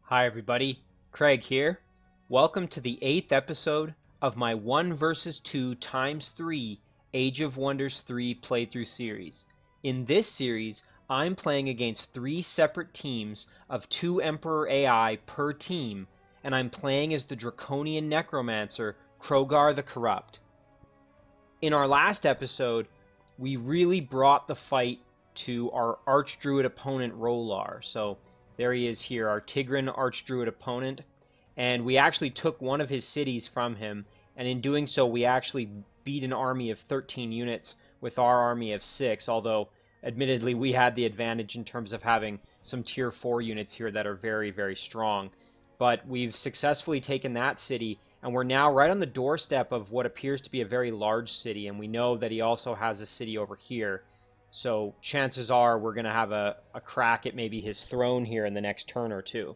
Hi everybody, Craig here. Welcome to the 8th episode of my 1 vs 2 times 3 Age of Wonders 3 playthrough series. In this series, I'm playing against 3 separate teams of 2 Emperor AI per team, and I'm playing as the Draconian Necromancer, Crogar the Corrupt. In our last episode, we really brought the fight to our Archdruid opponent, Rowlar. So there he is here, our Tigran Archdruid opponent, and we actually took one of his cities from him, and in doing so we actually beat an army of 13 units with our army of 6, although admittedly we had the advantage in terms of having some tier 4 units here that are very, very strong. But we've successfully taken that city, and we're now right on the doorstep of what appears to be a very large city, and we know that he also has a city over here. So chances are we're going to have a crack at maybe his throne here in the next turn or two.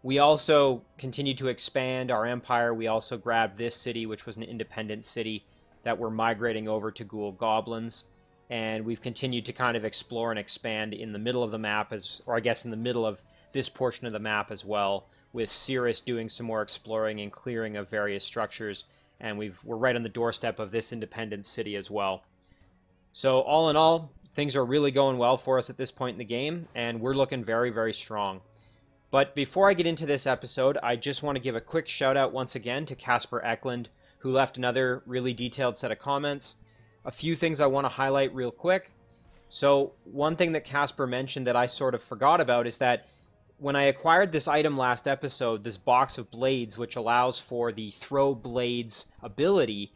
We also continue to expand our empire. We also grabbed this city, which was an independent city that we're migrating over to Ghoul Goblins. And we've continued to kind of explore and expand in the middle of the map, or I guess in the middle of this portion of the map as well, with Cirrus doing some more exploring and clearing of various structures. And we're right on the doorstep of this independent city as well. So all in all, things are really going well for us at this point in the game, and we're looking very, very strong. But before I get into this episode, I just want to give a quick shout out once again to Casper Eklund, who left another really detailed set of comments. A few things I want to highlight real quick. So one thing that Casper mentioned that I sort of forgot about is that when I acquired this item last episode, this box of blades, which allows for the throw blades ability,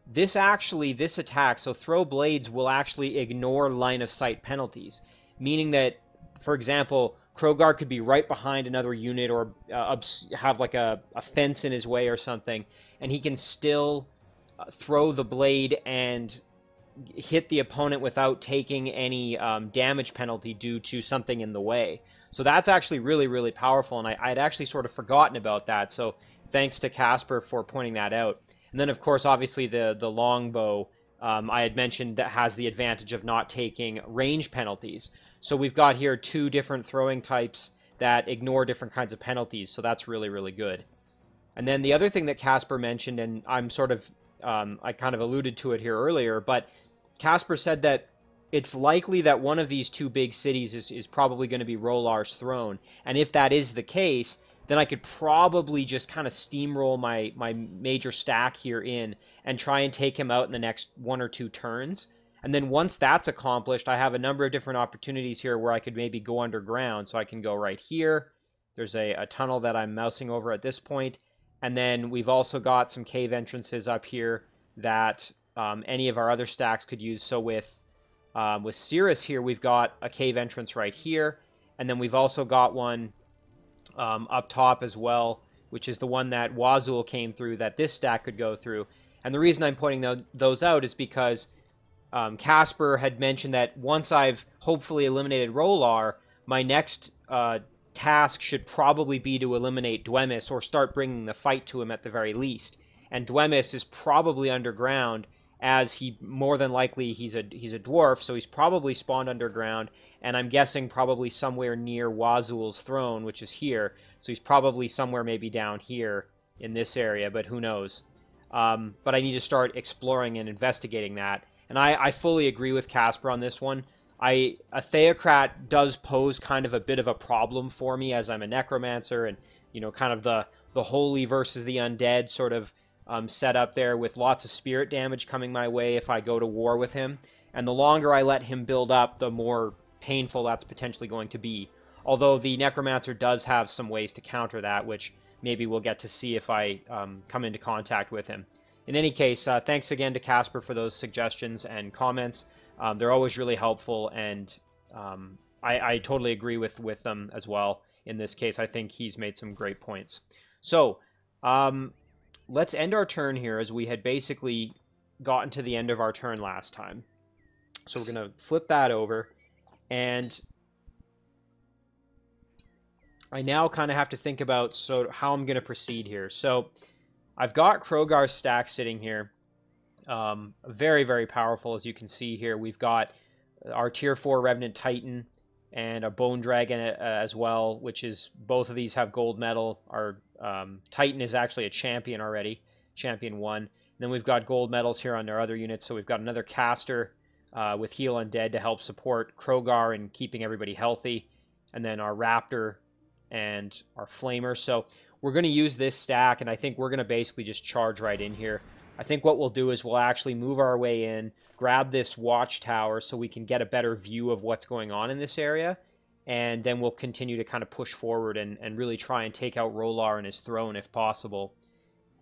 this attack, so throw blades, will actually ignore line of sight penalties, meaning that, for example, Crogar could be right behind another unit or have like a fence in his way or something, and he can still throw the blade and hit the opponent without taking any damage penalty due to something in the way. So that's actually really, really powerful, and I had actually sort of forgotten about that, so thanks to Casper for pointing that out. And then, of course, obviously the longbow, I had mentioned, that has the advantage of not taking range penalties. So we've got here 2 different throwing types that ignore different kinds of penalties, so that's really, really good. And then the other thing that Casper mentioned, and I'm sort of, I kind of alluded to it here earlier, but Casper said that it's likely that one of these 2 big cities is probably going to be Rowlar's throne. And if that is the case, then I could probably just kind of steamroll my major stack here in and try and take him out in the next 1 or 2 turns. And then once that's accomplished, I have a number of different opportunities here where I could maybe go underground. So I can go right here. There's a tunnel that I'm mousing over at this point. And then we've also got some cave entrances up here that any of our other stacks could use. So with Cirrus here, we've got a cave entrance right here. And then we've also got one up top as well, which is the one that Wazul came through that this stack could go through. And the reason I'm pointing those out is because Casper had mentioned that once I've hopefully eliminated Rowlar, my next task should probably be to eliminate Dwemis, or start bringing the fight to him at the very least. And Dwemis is probably underground, as he more than likely he's a dwarf, so he's probably spawned underground, and I'm guessing probably somewhere near Wazul's throne, which is here. So he's probably somewhere maybe down here in this area, but who knows. But I need to start exploring and investigating that. And I fully agree with Casper on this one. A Theocrat does pose kind of a bit of a problem for me, as I'm a necromancer, and kind of the holy versus the undead sort of set up there, with lots of spirit damage coming my way if I go to war with him. And the longer I let him build up, the more painful that's potentially going to be. Although the Necromancer does have some ways to counter that, which maybe we'll get to see if I come into contact with him. In any case, thanks again to Casper for those suggestions and comments. They're always really helpful, and I totally agree with them as well. In this case, I think he's made some great points. So, let's end our turn here, as we had basically gotten to the end of our turn last time. So we're going to flip that over, and I now kind of have to think about how I'm going to proceed here. So I've got Crogar's stack sitting here. Very, very powerful, as you can see here. We've got our tier 4 Revenant Titan, and a Bone Dragon as well, which is, both of these have gold medal. Our Titan is actually a champion already, champion 1. And then we've got gold medals here on our other units, so we've got another caster with heal undead to help support Crogar and keeping everybody healthy, and then our Raptor and our Flamer. So we're going to use this stack, and I think we're going to basically just charge right in here. I think what we'll do is we'll actually move our way in, grab this watchtower so we can get a better view of what's going on in this area, and then we'll continue to kind of push forward and really try and take out Rowlar and his throne if possible.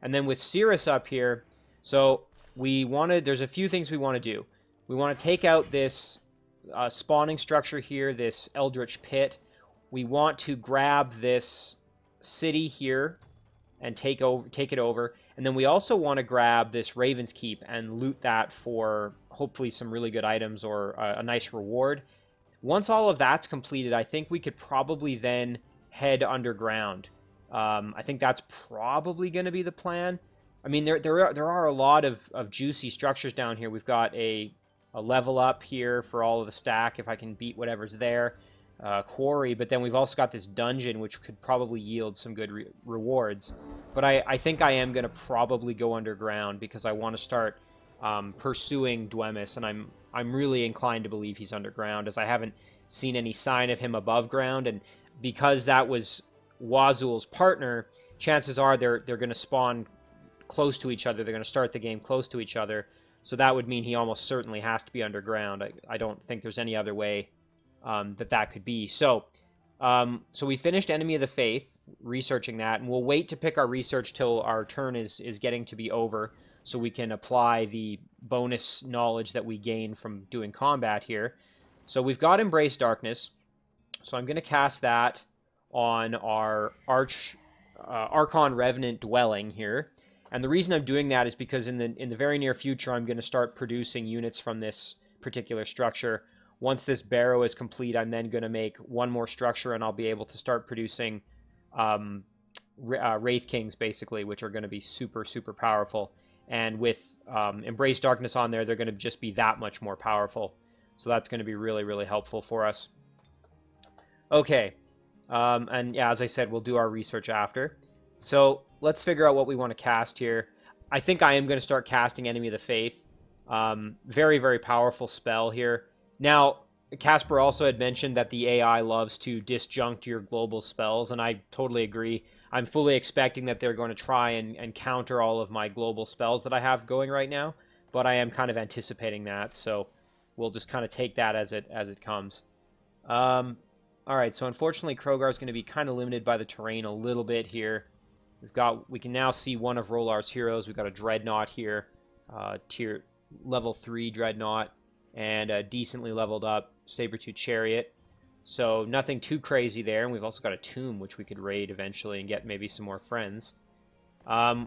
And then with Cirrus up here, so there's a few things we want to do. We want to take out this spawning structure here, this Eldritch Pit. We want to grab this city here and take it over. And then we also want to grab this Raven's Keep and loot that for hopefully some really good items or a nice reward. Once all of that's completed, I think we could probably then head underground. I think that's probably going to be the plan. I mean, there are a lot of juicy structures down here. We've got a level up here for all of the stack, if I can beat whatever's there. Quarry, but then we've also got this dungeon, which could probably yield some good rewards. But I think I am going to probably go underground because I want to start pursuing Dwemis, and I'm really inclined to believe he's underground, as I haven't seen any sign of him above ground, and because that was Wazul's partner, chances are they're going to spawn close to each other. They're going to start the game close to each other, so that would mean he almost certainly has to be underground. I don't think there's any other way that could be. So we finished Enemy of the Faith, researching that, and we'll wait to pick our research till our turn is getting to be over, so we can apply the bonus knowledge that we gain from doing combat here. So we've got Embrace Darkness, so I'm going to cast that on our Archon Revenant Dwelling here. And the reason I'm doing that is because in the very near future, I'm going to start producing units from this particular structure. Once this barrow is complete, I'm then going to make one more structure, and I'll be able to start producing Wraith Kings, basically, which are going to be super, super powerful. And with Embrace Darkness on there, they're going to just be that much more powerful. So that's going to be really, really helpful for us. Okay. And yeah, as I said, we'll do our research after. So let's figure out what we want to cast here. I think I am going to start casting Enemy of the Faith. Very, very powerful spell here. Now, Casper also had mentioned that the AI loves to disjunct your global spells, and I totally agree. I'm fully expecting that they're going to try and counter all of my global spells that I have going right now, but I am kind of anticipating that, so we'll just kind of take that as it comes. Alright, so unfortunately Crogar is going to be kind of limited by the terrain a little bit here. We can now see one of Rowlar's heroes. We've got a Dreadnought here, tier level 3 Dreadnought, and a decently leveled up Sabertooth Chariot. So nothing too crazy there, and we've also got a Tomb, which we could raid eventually and get maybe some more friends.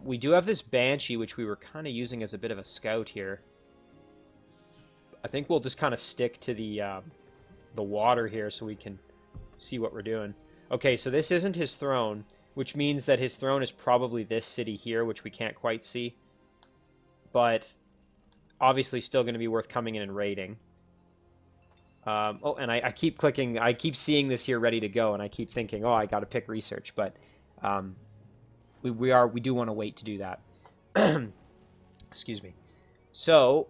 We do have this Banshee, which we were kind of using as a bit of a scout here. I think we'll just kind of stick to the water here so we can see what we're doing. Okay, so this isn't his throne, which means that his throne is probably this city here, which we can't quite see. But obviously still going to be worth coming in and raiding. Oh, and I keep clicking, I keep seeing this here ready to go, and I keep thinking, oh, I got to pick research, but we do want to wait to do that. Excuse me. So,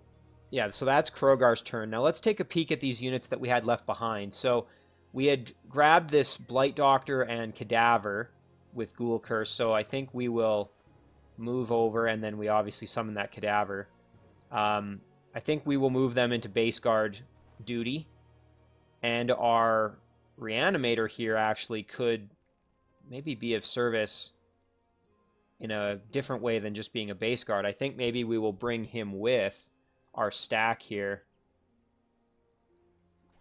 yeah, so that's Crogar's turn. Now let's take a peek at these units that we had left behind. So we had grabbed this Blight Doctor and Cadaver with Ghoul Curse, so I think we will move over, and then we obviously summon that Cadaver. I think we will move them into base guard duty, and our Reanimator here actually could maybe be of service in a different way than just being a base guard. I think maybe we will bring him with our stack here.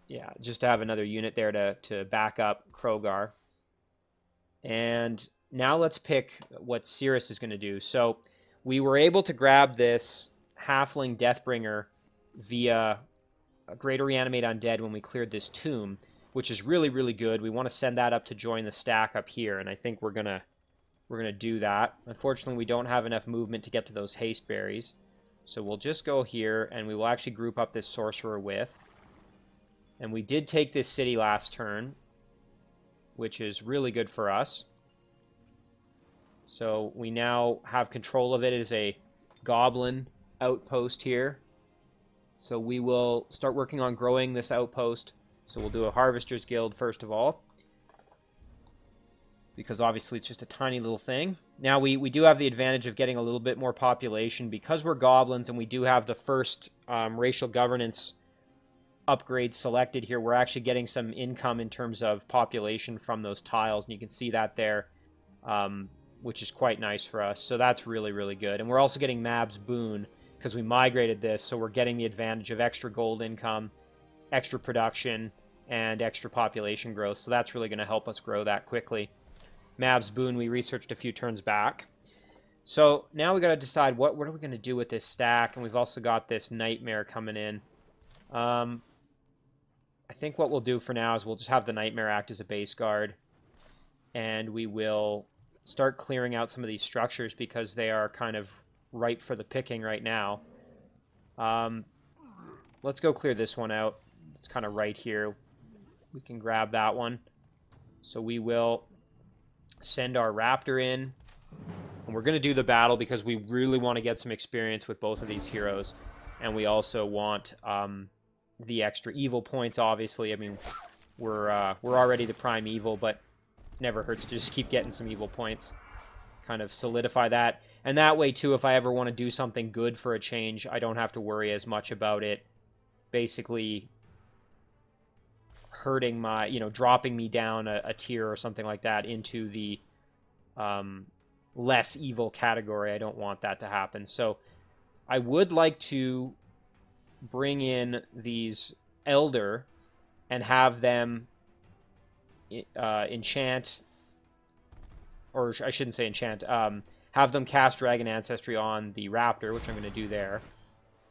Yeah, just to have another unit there to back up Crogar. And now let's pick what Cirrus is going to do. So we were able to grab this Halfling Deathbringer via a Greater Reanimate Undead when we cleared this tomb, which is really, really good. We want to send that up to join the stack up here, and I think we're gonna do that. Unfortunately, we don't have enough movement to get to those haste berries, so we'll just go here, and we will actually group up this sorcerer with. And we did take this city last turn, which is really good for us. So we now have control of it as a goblin outpost here. So we will start working on growing this outpost. So we'll do a Harvester's Guild first of all, because obviously it's just a tiny little thing. Now we do have the advantage of getting a little bit more population because we're goblins, and we do have the first racial governance upgrade selected here. We're actually getting some income in terms of population from those tiles, and you can see that there, which is quite nice for us. So that's really, really good. And we're also getting Mab's Boon because we migrated this, so we're getting the advantage of extra gold income, extra production, and extra population growth. So that's really going to help us grow that quickly. Mab's Boon we researched a few turns back. So now we got to decide what are we going to do with this stack, and we've also got this Nightmare coming in. I think what we'll do for now is we'll just have the Nightmare act as a base guard, and we will start clearing out some of these structures because they are kind of ripe for the picking right now. Let's go clear this one out. It's kind of right here. We can grab that one. So we will send our Raptor in, and we're going to do the battle because we really want to get some experience with both of these heroes, and we also want the extra evil points, obviously. I mean, we're already the prime evil, but never hurts to just keep getting some evil points. Kind of solidify that. And that way, too, if I ever want to do something good for a change, I don't have to worry as much about it basically hurting my, you know, dropping me down a tier or something like that into the less evil category. I don't want that to happen. So I would like to bring in these Elder and have them enchant, or I shouldn't say enchant, have them cast Dragon Ancestry on the Raptor, which I'm going to do there.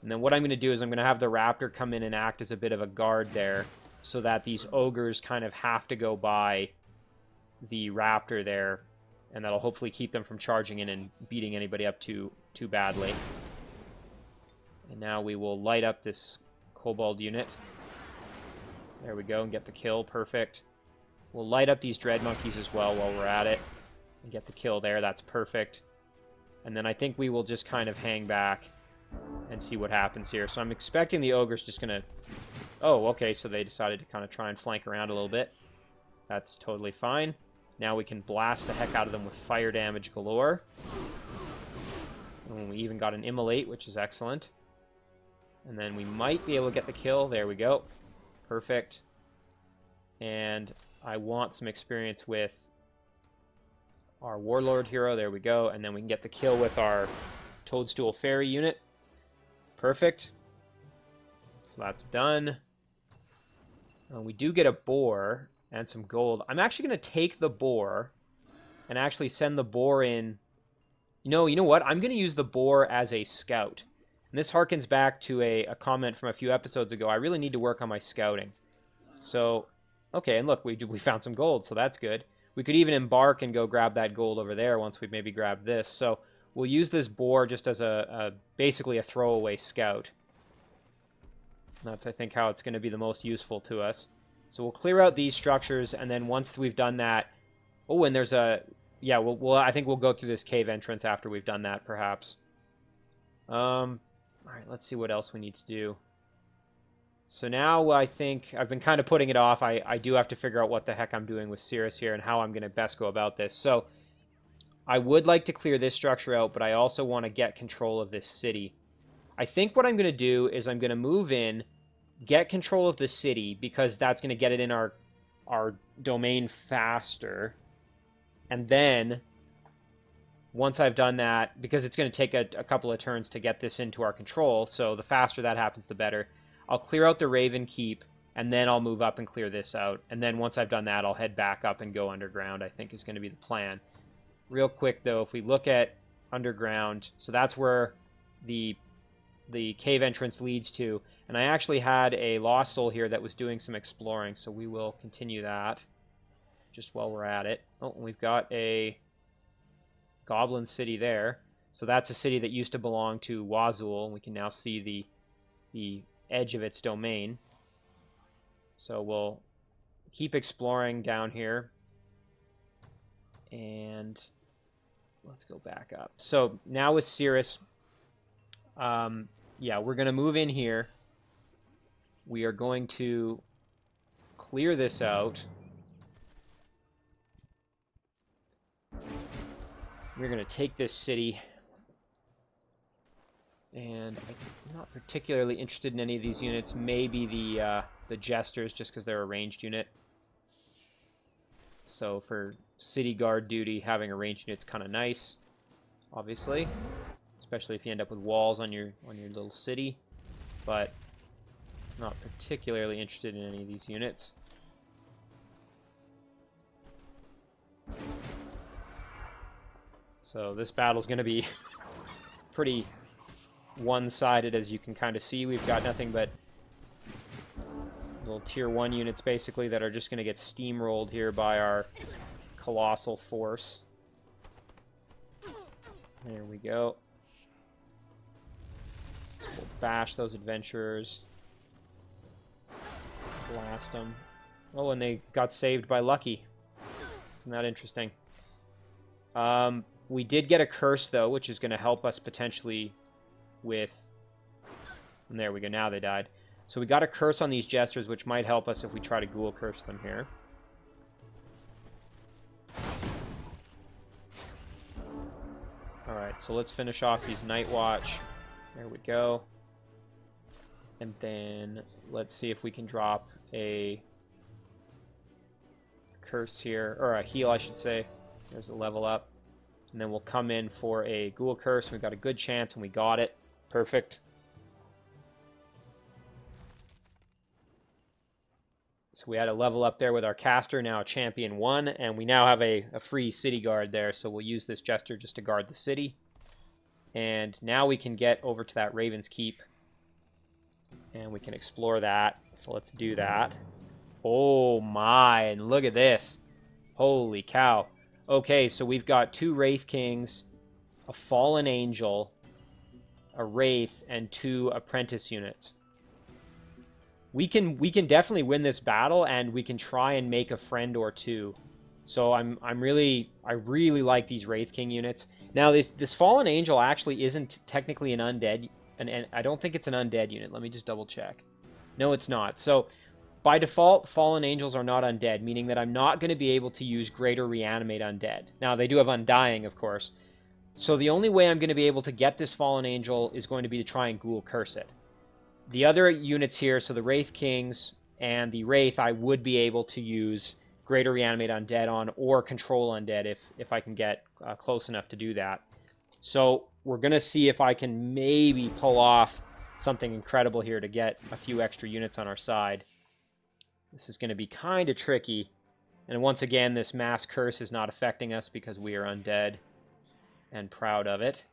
And then what I'm going to do is I'm going to have the Raptor come in and act as a bit of a guard there, so that these ogres kind of have to go by the Raptor there, and that'll hopefully keep them from charging in and beating anybody up too badly. And now we will light up this Kobold unit. There we go, and get the kill. Perfect. We'll light up these Dread Monkeys as well while we're at it, and get the kill there. That's perfect. And then I think we will just kind of hang back and see what happens here. So I'm expecting the Ogre's just going to... Oh, okay, so they decided to kind of try and flank around a little bit. That's totally fine. Now we can blast the heck out of them with fire damage galore. And we even got an Immolate, which is excellent. And then we might be able to get the kill. There we go. Perfect. And I want some experience with our Warlord hero. There we go. And then we can get the kill with our Toadstool Fairy unit. Perfect. So that's done. We do get a boar and some gold. I'm actually going to take the boar and actually send the boar in. No, you know what? I'm going to use the boar as a scout. And this harkens back to a comment from a few episodes ago. I really need to work on my scouting. So, okay, and look, we found some gold, so that's good. We could even embark and go grab that gold over there once we've maybe grabbed this. So we'll use this boar just as basically a throwaway scout. That's, I think, how it's going to be the most useful to us. So we'll clear out these structures, and then once we've done that... Oh, and there's a... Yeah, I think we'll go through this cave entrance after we've done that, perhaps. Alright, let's see what else we need to do. So now I think I've been kind of putting it off. I do have to figure out what the heck I'm doing with Cirrus here and how I'm going to best go about this. So I would like to clear this structure out, but I also want to get control of this city. I think what I'm going to do is I'm going to move in, get control of the city, because that's going to get it in our domain faster. And then, once I've done that, because it's going to take a couple of turns to get this into our control, so the faster that happens, the better, I'll clear out the Raven Keep, and then I'll move up and clear this out. And then once I've done that, I'll head back up and go underground, I think is going to be the plan. Real quick, though, if we look at underground, so that's where the cave entrance leads to. And I actually had a Lost Soul here that was doing some exploring, so we will continue that just while we're at it. Oh, and we've got a Goblin City there. So that's a city that used to belong to Wazul, and we can now see the edge of its domain. So we'll keep exploring down here. And let's go back up. So now with Cirrus, yeah, we're going to move in here. We are going to clear this out. We're going to take this city. And I'm not particularly interested in any of these units. Maybe the Jesters, just because they're a ranged unit. So for city guard duty, having a ranged unit's kind of nice, obviously, especially if you end up with walls on your little city. But not particularly interested in any of these units. So this battle's going to be pretty one-sided, as you can kind of see. We've got nothing but little tier 1 units, basically, that are just going to get steamrolled here by our colossal force. There we go. So we'll bash those adventurers. Blast them. Oh, and they got saved by Lucky. Isn't that interesting? We did get a curse, though, which is going to help us potentially with... And there we go, now they died. So we got a curse on these Jesters, which might help us if we try to Ghoul Curse them here. Alright, so let's finish off these Night Watch. There we go. And then let's see if we can drop a curse here, or a heal, I should say. There's a level up. And then we'll come in for a Ghoul Curse. We've got a good chance, and we got it. Perfect. So we had a level up there with our caster, now champion 1, and we now have a free city guard there, so we'll use this Jester just to guard the city. And now we can get over to that Raven's Keep, and we can explore that. So let's do that. Oh my, and look at this. Holy cow. Okay, so we've got 2 Wraith Kings, a Fallen Angel, a Wraith, and 2 Apprentice units. We can definitely win this battle, and we can try and make a friend or 2. So I really like these Wraith King units. Now this Fallen Angel actually isn't technically an undead, and I don't think it's an undead unit. Let me just double check. No, it's not. So by default, Fallen Angels are not undead, meaning that I'm not going to be able to use Greater Reanimate Undead. Now, they do have Undying, of course. So the only way I'm going to be able to get this Fallen Angel is going to be to try and Ghoul Curse it. The other units here, so the Wraith Kings and the Wraith, I would be able to use Greater Reanimate Undead on, or Control Undead if I can get close enough to do that. So we're going to see if I can maybe pull off something incredible here to get a few extra units on our side. This is going to be kind of tricky. And once again, this Mass Curse is not affecting us because we are undead and proud of it.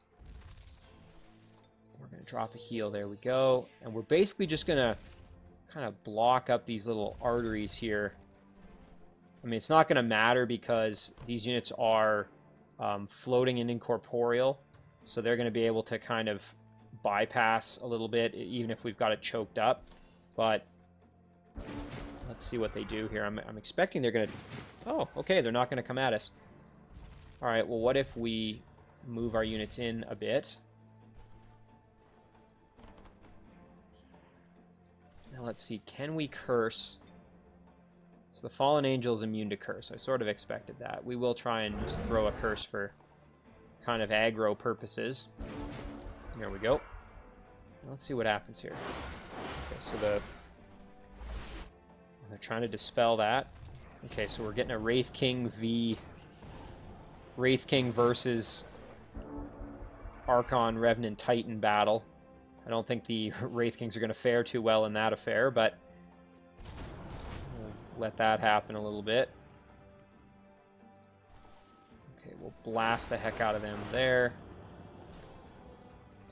We're going to drop a heal. There we go. And we're basically just going to kind of block up these little arteries here. I mean, it's not going to matter because these units are floating and incorporeal. So they're going to be able to kind of bypass a little bit, even if we've got it choked up. But let's see what they do here. I'm expecting they're going to... Oh, okay, they're not going to come at us. Alright, well, what if we move our units in a bit? Now, let's see. Can we curse? So the Fallen Angel is immune to curse. I sort of expected that. We will try and just throw a curse for kind of aggro purposes. There we go. Let's see what happens here. Okay, so they're trying to dispel that. Okay, so we're getting a Wraith King v Wraith King versus Archon Revenant Titan battle. I don't think the Wraith Kings are going to fare too well in that affair, but we'll let that happen a little bit. Okay, we'll blast the heck out of them there.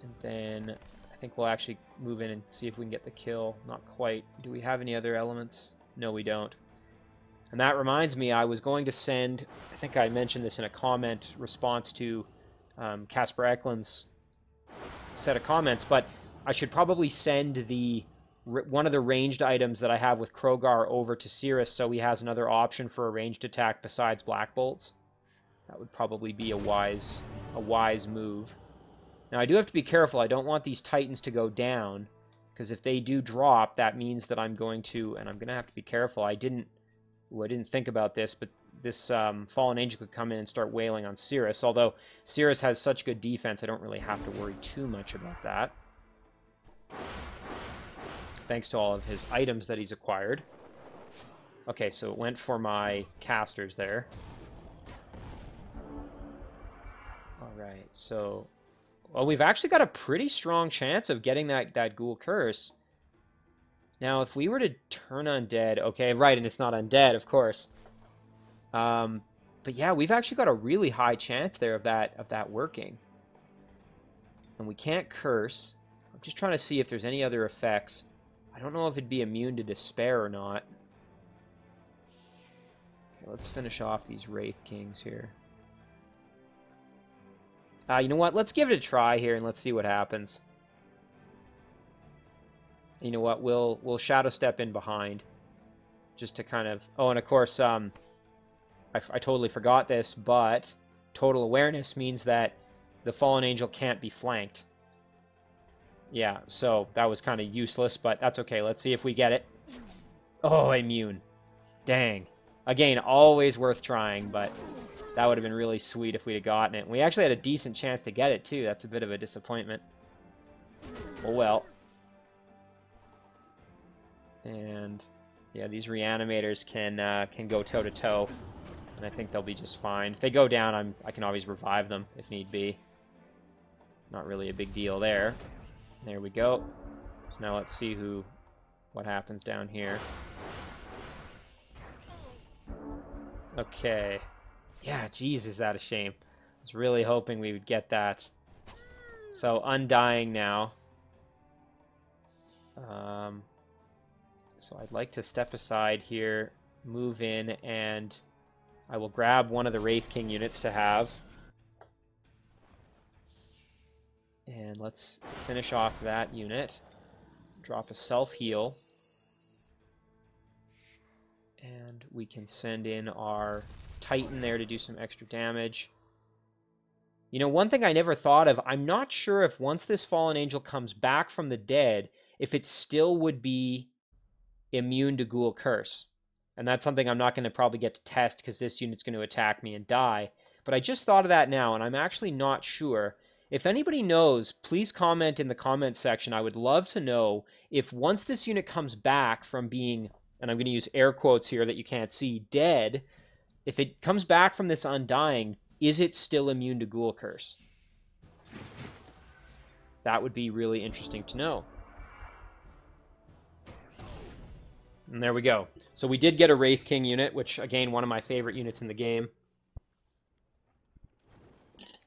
And then I think we'll actually move in and see if we can get the kill. Not quite. Do we have any other elements? No, we don't. And that reminds me, I was going to send, I think I mentioned this in a comment response to Casper Eklund's set of comments, but I should probably send the one of the ranged items that I have with Crogar over to Cirrus, so he has another option for a ranged attack besides Black Bolts. That would probably be a wise move. Now, I do have to be careful. I don't want these Titans to go down, because if they do drop, that means that I'm going to have to be careful. I didn't think about this, but this Fallen Angel could come in and start wailing on Cirrus, although Cirrus has such good defense, I don't really have to worry too much about that. Thanks to all of his items that he's acquired. Okay, so it went for my casters there. Alright, so... Well, we've actually got a pretty strong chance of getting that Ghoul Curse. Now, if we were to turn undead... Okay, right, and it's not undead, of course. But yeah, we've actually got a really high chance there of that working. And we can't curse. I'm just trying to see if there's any other effects. I don't know if it'd be immune to despair or not. Okay, let's finish off these Wraith Kings here. You know what? Let's give it a try here and let's see what happens. You know what? We'll Shadow Step in behind. Just to kind of... Oh, and of course, I totally forgot this, but Total Awareness means that the Fallen Angel can't be flanked. Yeah, so that was kind of useless, but that's okay. Let's see if we get it. Oh, immune. Dang. Again, always worth trying, but that would have been really sweet if we'd have gotten it. We actually had a decent chance to get it, too. That's a bit of a disappointment. Oh, well. And, yeah, these Reanimators can go toe-to-toe, and I think they'll be just fine. If they go down, I can always revive them if need be. Not really a big deal there. There we go. So now let's see what happens down here. Okay. Yeah, geez, is that a shame. I was really hoping we would get that. So, Undying now. So I'd like to step aside here, move in, and I will grab one of the Wraith King units to have. And let's finish off that unit. Drop a self-heal. And we can send in our Titan there to do some extra damage. You know, one thing I never thought of, I'm not sure if once this Fallen Angel comes back from the dead, if it still would be immune to Ghoul Curse. And that's something I'm not going to probably get to test because this unit's going to attack me and die. But I just thought of that now, and I'm actually not sure. If anybody knows, please comment in the comments section. I would love to know if once this unit comes back from being, and I'm going to use air quotes here that you can't see, dead, if it comes back from this Undying, is it still immune to Ghoul Curse? That would be really interesting to know. And there we go. So we did get a Wraith King unit, which, again, one of my favorite units in the game.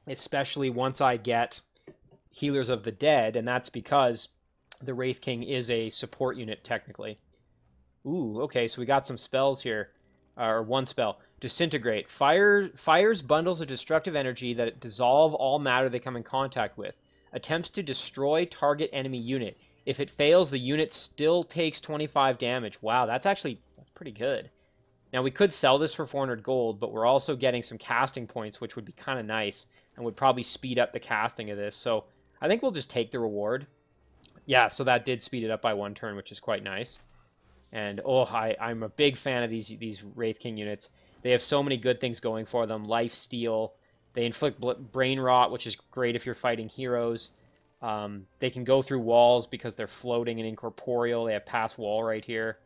Especially once I get Healers of the Dead, and that's because the Wraith King is a support unit, technically. Ooh, okay, so we got some spells here. Or one spell. Disintegrate. Fires bundles of destructive energy that dissolve all matter they come in contact with. Attempts to destroy target enemy unit. If it fails, the unit still takes 25 damage. Wow, that's pretty good. Now, we could sell this for 400 gold, but we're also getting some casting points, which would be kind of nice, and would probably speed up the casting of this. So I think we'll just take the reward. Yeah, so that did speed it up by 1 turn, which is quite nice. And, oh, I'm a big fan of these Wraith King units. They have so many good things going for them. Life Steal. They inflict Brain Rot, which is great if you're fighting heroes. They can go through walls because they're floating and incorporeal. They have Pass Wall right here.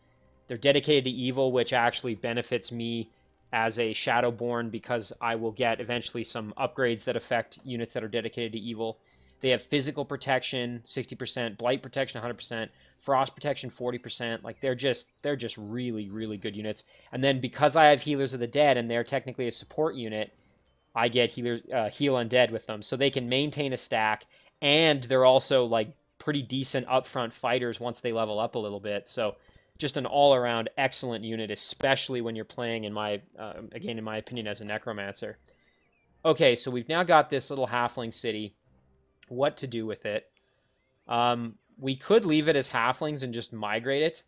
They're dedicated to evil, which actually benefits me as a Shadowborn because I will get eventually some upgrades that affect units that are dedicated to evil. They have physical protection, 60%, blight protection, 100%, frost protection, 40%. Like, they're just really, really good units. And then because I have Healers of the Dead and they're technically a support unit, I get Heal Undead with them. So they can maintain a stack, and they're also, like, pretty decent upfront fighters once they level up a little bit. So just an all-around excellent unit, especially when you're playing, again, in my opinion, as a Necromancer. Okay, so we've now got this little halfling city. What to do with it? We could leave it as halflings and just migrate it.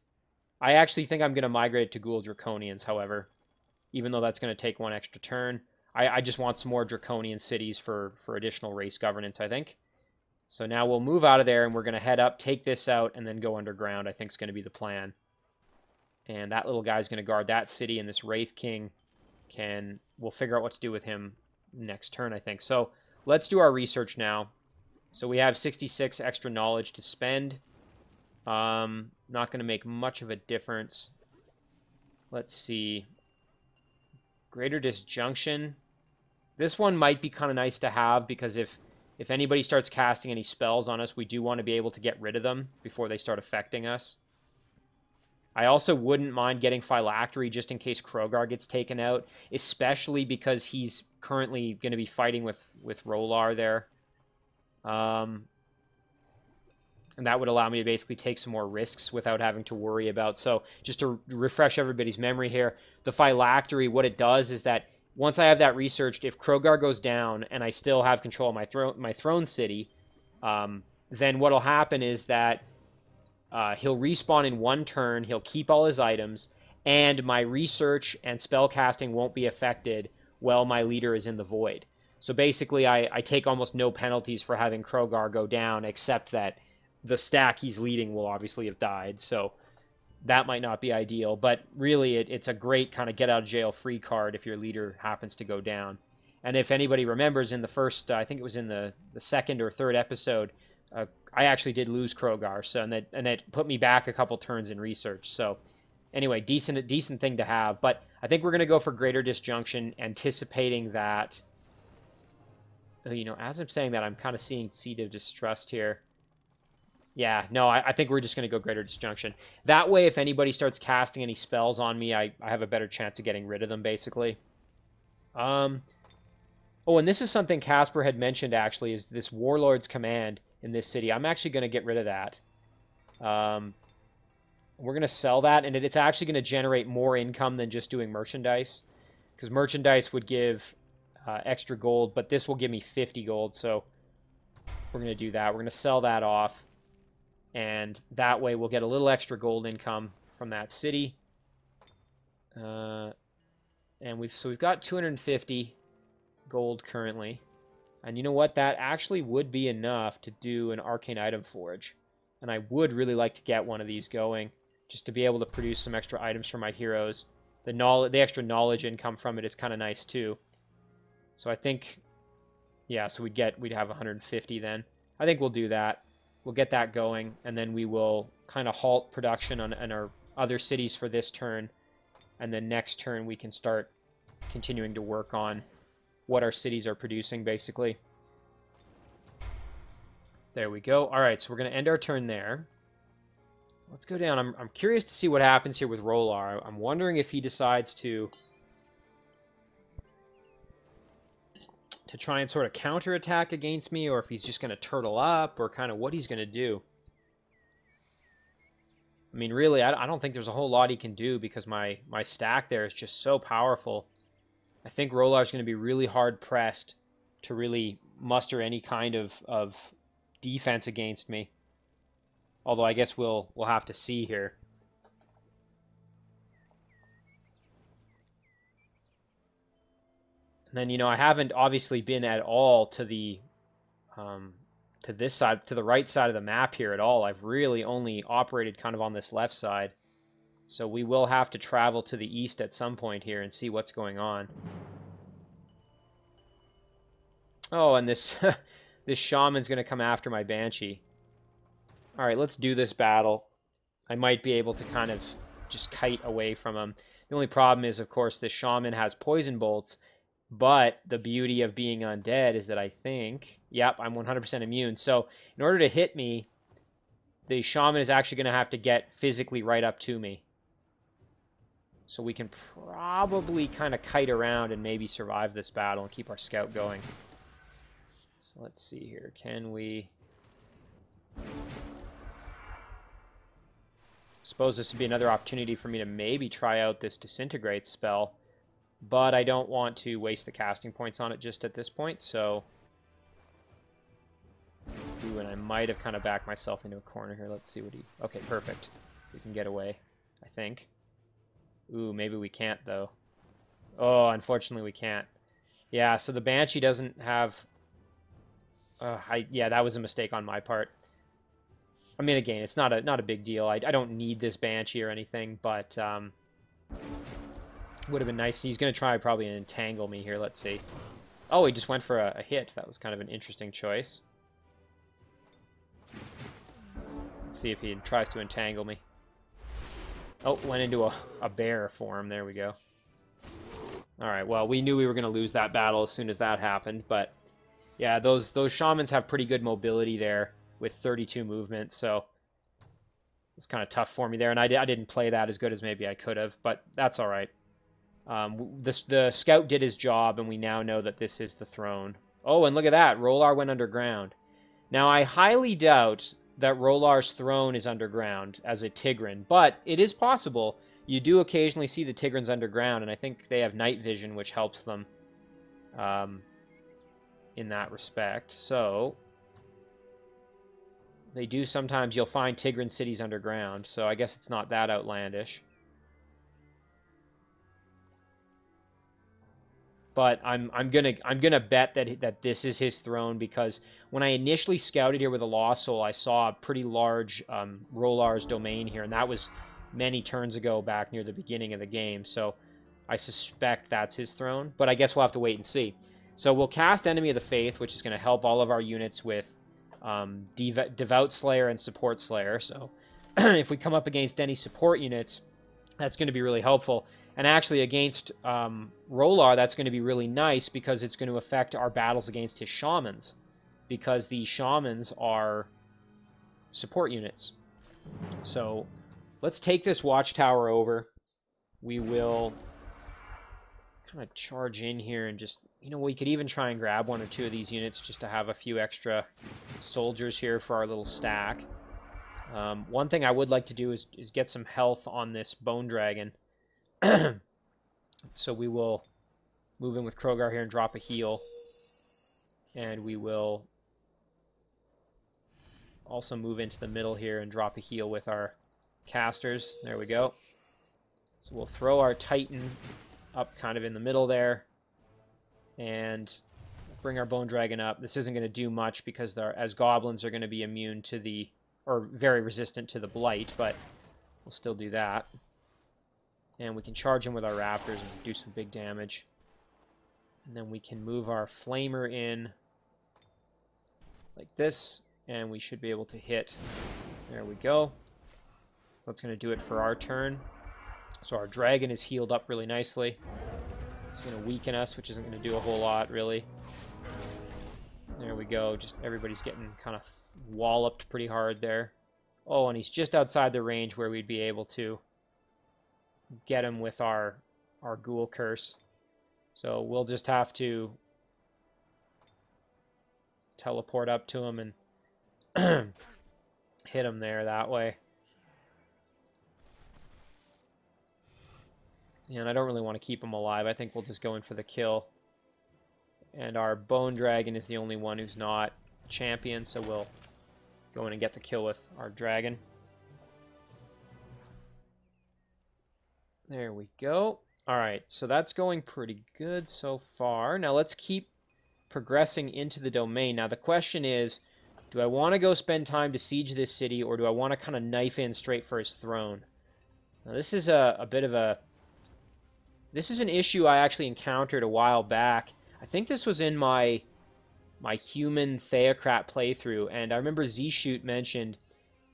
I actually think I'm going to migrate it to Ghoul Draconians, however, even though that's going to take one extra turn. I just want some more Draconian cities for additional race governance, I think. So now we'll move out of there, and we're going to head up, take this out, and then go underground, I think is going to be the plan. And that little guy's going to guard that city, and this Wraith King we'll figure out what to do with him next turn, I think. So let's do our research now. So we have 66 extra knowledge to spend. Not going to make much of a difference. Let's see. Greater Disjunction. This one might be kind of nice to have, because if anybody starts casting any spells on us, we do want to be able to get rid of them before they start affecting us. I also wouldn't mind getting Phylactery just in case Crogar gets taken out, especially because he's currently going to be fighting with Rowlar there. And that would allow me to basically take some more risks without having to worry about. So just to refresh everybody's memory here, the Phylactery, what it does is that once I have that researched, if Crogar goes down and I still have control of my throne city, then what'll happen is that he'll respawn in one turn, he'll keep all his items, and my research and spell casting won't be affected while my leader is in the void. So basically, I take almost no penalties for having Crogar go down, except that the stack he's leading will obviously have died. So that might not be ideal, but really it's a great kind of get-out-of-jail-free card if your leader happens to go down. And if anybody remembers, in the first, I think it was in the second or third episode, I actually did lose Crogar, so and that put me back a couple turns in research. So anyway, decent thing to have. But I think we're going to go for Greater Disjunction, anticipating that, you know, as I'm saying that, I'm kind of seeing Seed of Distrust here. Yeah, no, I think we're just going to go Greater Disjunction. That way, if anybody starts casting any spells on me, I have a better chance of getting rid of them, basically. Oh, and this is something Casper had mentioned, actually, is this Warlord's Command in this city. I'm actually going to get rid of that. We're going to sell that, and it's actually going to generate more income than just doing merchandise, because merchandise would give extra gold, but this will give me 50 gold, so we're going to do that. We're going to sell that off, and that way we'll get a little extra gold income from that city. And we've got 250 gold currently. And you know what? That actually would be enough to do an Arcane Item Forge. And I would really like to get one of these going, just to be able to produce some extra items for my heroes. The extra knowledge income from it is kind of nice too. So I think, yeah, so we'd have 150 then. I think we'll do that. We'll get that going, and then we will kind of halt production on our other cities for this turn. And then next turn we can start continuing to work on what our cities are producing, basically. There we go. All right, so we're going to end our turn there. Let's go down. I'm curious to see what happens here with Rowlar. I'm wondering if he decides to try and sort of counterattack against me, or if he's just going to turtle up, or kind of what he's going to do. I mean, really, I don't think there's a whole lot he can do, because my stack there is just so powerful. I think Rowlar's going to be really hard-pressed to really muster any kind of defense against me. Although I guess we'll have to see here. And then, you know, I haven't obviously been at all to the to this side, to the right side of the map here at all. I've really only operated kind of on this left side. So we will have to travel to the east at some point here and see what's going on. Oh, and this this shaman's going to come after my Banshee. All right, let's do this battle. I might be able to kind of just kite away from him. The only problem is, of course, this shaman has poison bolts, but the beauty of being undead is that I think, yep, I'm 100% immune. So in order to hit me, the shaman is actually going to have to get physically right up to me. So we can probably kind of kite around and maybe survive this battle and keep our scout going. So let's see here. Can we... Suppose this would be another opportunity for me to maybe try out this Disintegrate spell, but I don't want to waste the casting points on it just at this point, so Ooh, and I might have kind of backed myself into a corner here. Let's see what he... Okay, perfect. We can get away, I think. Ooh, maybe we can't, though. Oh, unfortunately we can't. Yeah, so the Banshee doesn't have... yeah, that was a mistake on my part. I mean, again, it's not a big deal. I don't need this Banshee or anything, but would have been nice. He's going to try probably and entangle me here. Let's see. Oh, he just went for a hit. That was kind of an interesting choice. Let's see if he tries to entangle me. Oh, went into a bear form. There we go. Alright, well, we knew we were going to lose that battle as soon as that happened, but yeah, those shamans have pretty good mobility there with 32 movement, so it's kind of tough for me there, and I didn't play that as good as maybe I could have, but that's alright. The scout did his job, and we now know that this is the throne. Oh, and look at that, Rowlar went underground. Now, I highly doubt that Rowlar's throne is underground as a Tigran, but it is possible. You do occasionally see the Tigrans underground, and I think they have night vision, which helps them in that respect. So, they do sometimes, you'll find Tigran cities underground, so I guess it's not that outlandish. But I'm gonna bet that this is his throne, because when I initially scouted here with a Lost Soul, I saw a pretty large Rowlar's domain here, and that was many turns ago back near the beginning of the game, so I suspect that's his throne, but I guess we'll have to wait and see. So we'll cast Enemy of the Faith, which is going to help all of our units with Devout Slayer and Support Slayer, so if we come up against any support units, that's going to be really helpful. And actually against Rowlar, that's going to be really nice, because it's going to affect our battles against his shamans, because the shamans are support units. So let's take this watchtower over. We will kind of charge in here and just, you know, we could even try and grab one or two of these units just to have a few extra soldiers here for our little stack. One thing I would like to do is get some health on this bone dragon. So we will move in with Crogar here and drop a heal. And we will also move into the middle here and drop a heal with our casters. There we go. So we'll throw our Titan up kind of in the middle there, and bring our Bone Dragon up. This isn't going to do much, because as goblins are going to be immune to the, or very resistant to the blight, but we'll still do that. And we can charge him with our raptors and do some big damage. And then we can move our Flamer in like this, and we should be able to hit. There we go. So that's going to do it for our turn. So our dragon is healed up really nicely. It's going to weaken us, which isn't going to do a whole lot, really. There we go. Just everybody's getting kind of walloped pretty hard there. Oh, and he's just outside the range where we'd be able to get him with our Ghoul Curse. So we'll just have to teleport up to him and hit him there that way. And I don't really want to keep him alive. I think we'll just go in for the kill. And our Bone Dragon is the only one who's not champion, so we'll go in and get the kill with our dragon. There we go. Alright, so that's going pretty good so far. Now let's keep progressing into the domain. Now the question is, do I want to go spend time to siege this city, or do I want to kind of knife in straight for his throne? Now this is a bit of a... This is an issue I actually encountered a while back. I think this was in my human Theocrat playthrough, and I remember Z-Shoot mentioned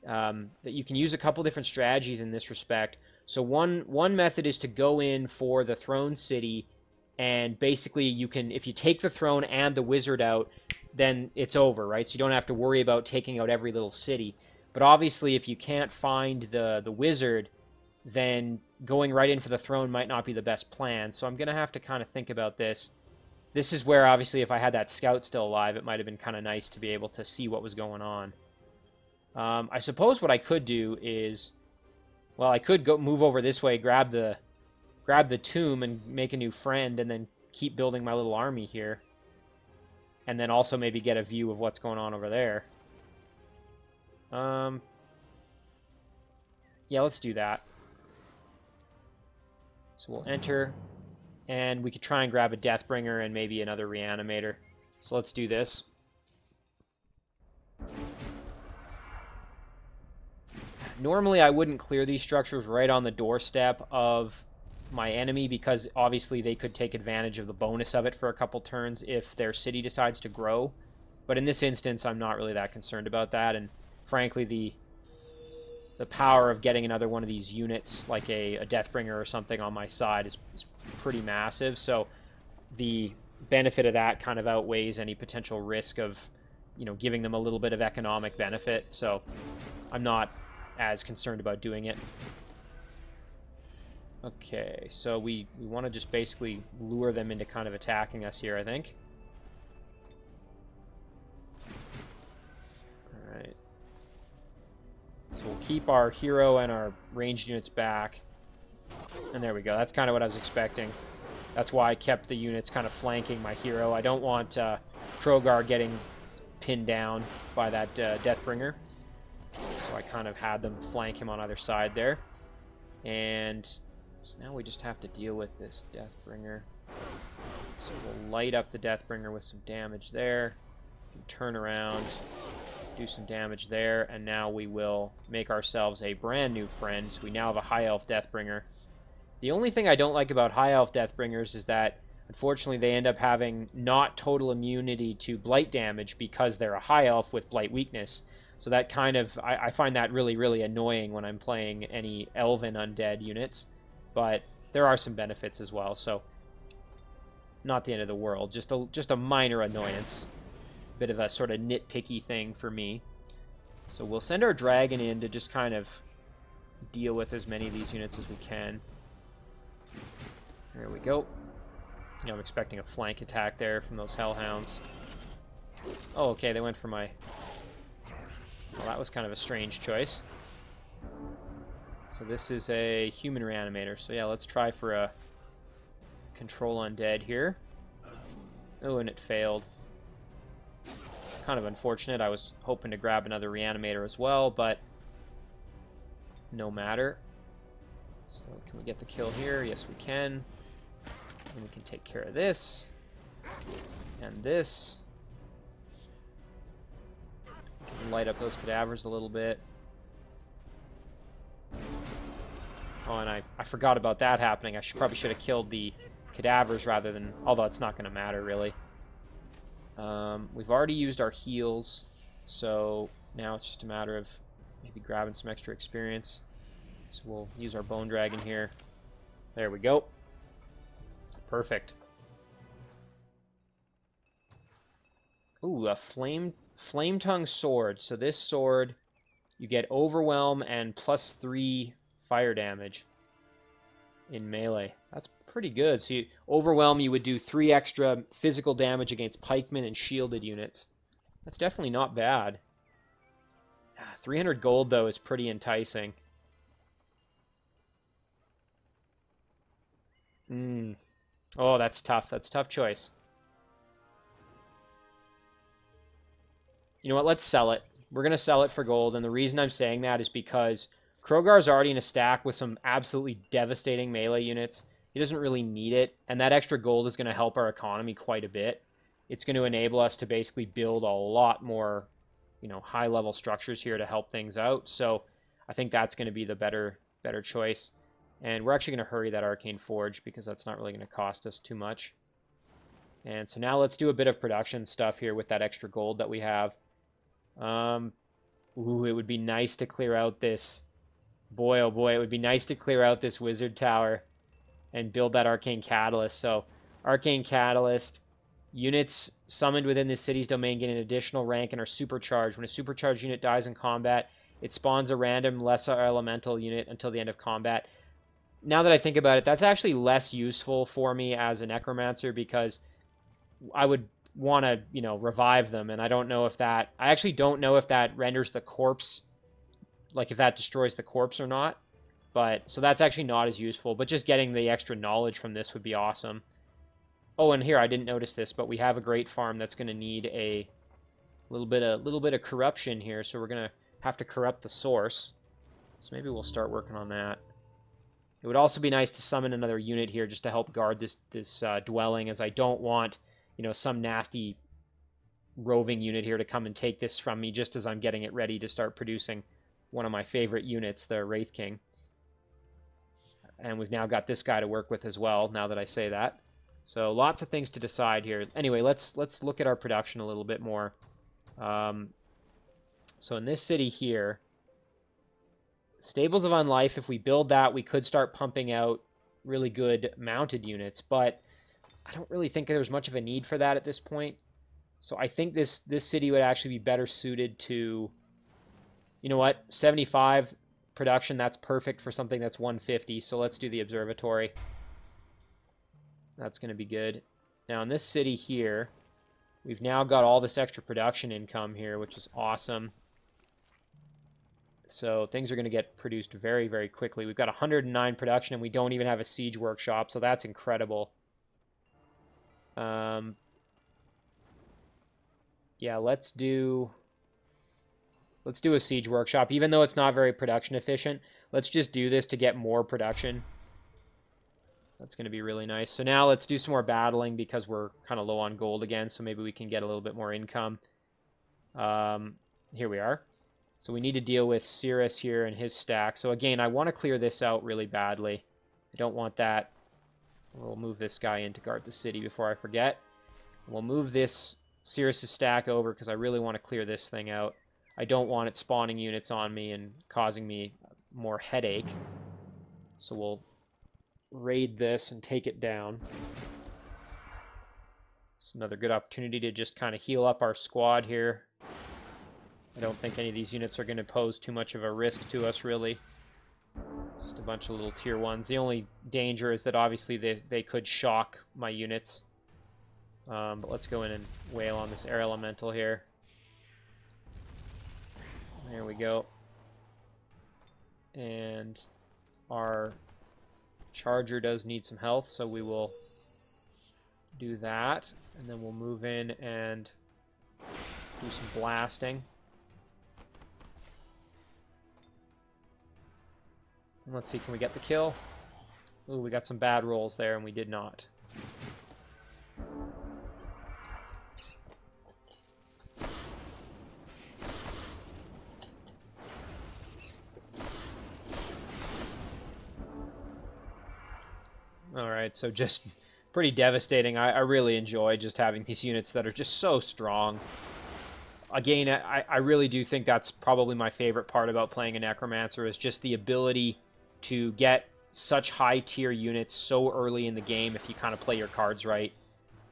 that you can use a couple different strategies in this respect. So one method is to go in for the throne city, and basically you can, if you take the throne and the wizard out, then it's over, right? So you don't have to worry about taking out every little city. But obviously if you can't find the wizard, then going right in for the throne might not be the best plan. So I'm going to have to kind of think about this. This is where, obviously, if I had that scout still alive, it might have been kind of nice to be able to see what was going on. I suppose what I could do is, well, I could go move over this way, grab the tomb and make a new friend, and then keep building my little army here. And then also maybe get a view of what's going on over there. Yeah, let's do that. So we'll enter, and we could try and grab a Deathbringer and maybe another Reanimator. So let's do this. Normally I wouldn't clear these structures right on the doorstep of my enemy because obviously they could take advantage of the bonus of it for a couple turns if their city decides to grow. But in this instance, I'm not really that concerned about that, and frankly the power of getting another one of these units, like a Deathbringer or something on my side, is pretty massive, so the benefit of that kind of outweighs any potential risk of, you know, giving them a little bit of economic benefit, so I'm not as concerned about doing it. Okay, so we want to just basically lure them into kind of attacking us here, I think. Alright. So we'll keep our hero and our ranged units back. And there we go. That's kind of what I was expecting. That's why I kept the units kind of flanking my hero. I don't want Crogar getting pinned down by that Deathbringer. So I kind of had them flank him on either side there. And so now we just have to deal with this Deathbringer. So we'll light up the Deathbringer with some damage there. We can turn around, do some damage there, and now we will make ourselves a brand new friend. So we now have a High Elf Deathbringer. The only thing I don't like about High Elf Deathbringers is that, unfortunately, they end up having not total immunity to Blight damage because they're a High Elf with Blight weakness. So that kind of, I find that really, really annoying when I'm playing any Elven undead units. But there are some benefits as well, so not the end of the world. Just a minor annoyance. Bit of a sort of nitpicky thing for me. So we'll send our dragon in to just kind of deal with as many of these units as we can. There we go. Yeah, I'm expecting a flank attack there from those hellhounds. Oh, okay, they went for my... Well, that was kind of a strange choice. So this is a human reanimator. So yeah, let's try for a control undead here. Oh, and it failed. Kind of unfortunate. I was hoping to grab another reanimator as well, but no matter. So can we get the kill here? Yes, we can. And we can take care of this. And this. We can light up those cadavers a little bit. Oh, and I forgot about that happening. I probably should have killed the cadavers rather than... Although it's not going to matter, really. We've already used our heals, so now it's just a matter of maybe grabbing some extra experience. So we'll use our Bone Dragon here. There we go. Perfect. Ooh, a Flame Tongue Sword. So this sword, you get Overwhelm and +3 fire damage in melee. That's pretty good. So Overwhelm, you would do 3 extra physical damage against pikemen and shielded units. That's definitely not bad. 300 gold, though, is pretty enticing. Oh, that's tough. That's a tough choice. You know what? Let's sell it. We're going to sell it for gold, and the reason I'm saying that is because Crogar's already in a stack with some absolutely devastating melee units. He doesn't really need it, and that extra gold is going to help our economy quite a bit. It's going to enable us to basically build a lot more, you know, high-level structures here to help things out. So I think that's going to be the better choice. And we're actually going to hurry that Arcane Forge because that's not really going to cost us too much. And so now let's do a bit of production stuff here with that extra gold that we have. Ooh, it would be nice to clear out this... Boy, oh boy, it would be nice to clear out this Wizard Tower and build that Arcane Catalyst. So, Arcane Catalyst, units summoned within this city's domain gain an additional rank and are supercharged. When a supercharged unit dies in combat, it spawns a random lesser elemental unit until the end of combat. Now that I think about it, that's actually less useful for me as a Necromancer because I would want to, you know, revive them, and I don't know if that... I actually don't know if that renders the corpse... Like, if that destroys the corpse or not. But, so that's actually not as useful. But just getting the extra knowledge from this would be awesome. Oh, and here, I didn't notice this, but we have a great farm that's going to need a little bit of corruption here. So we're going to have to corrupt the source. So maybe we'll start working on that. It would also be nice to summon another unit here just to help guard this dwelling, as I don't want, you know, some nasty roving unit here to come and take this from me just as I'm getting it ready to start producing one of my favorite units, the Wraith King. And we've now got this guy to work with as well, now that I say that. So lots of things to decide here. Anyway, let's look at our production a little bit more. So in this city here, Stables of Unlife, if we build that, we could start pumping out really good mounted units, but I don't really think there's much of a need for that at this point. So I think this city would actually be better suited to, you know what, 75 production, that's perfect for something that's 150, so let's do the observatory. That's going to be good. Now in this city here, we've now got all this extra production income here, which is awesome. So things are going to get produced very, very quickly. We've got 109 production, and we don't even have a siege workshop, so that's incredible. Yeah, let's do a siege workshop. Even though it's not very production efficient, let's just do this to get more production. That's going to be really nice. So now let's do some more battling because we're kind of low on gold again, so maybe we can get a little bit more income. Here we are. So we need to deal with Cirrus here and his stack. So again, I want to clear this out really badly. I don't want that. We'll move this guy in to guard the city before I forget. We'll move this Cirrus' stack over because I really want to clear this thing out. I don't want it spawning units on me and causing me more headache. So we'll raid this and take it down. It's another good opportunity to just kind of heal up our squad here. I don't think any of these units are going to pose too much of a risk to us, really. Just a bunch of little tier 1s. The only danger is that obviously they could shock my units. But let's go in and wail on this air elemental here. There we go. And our charger does need some health, so we will do that. And then we'll move in and do some blasting. And let's see, can we get the kill? Ooh, we got some bad rolls there, and we did not. Alright, so just pretty devastating. I really enjoy just having these units that are just so strong. Again, I really do think that's probably my favorite part about playing a Necromancer, is just the ability to get such high tier units so early in the game if you kind of play your cards right.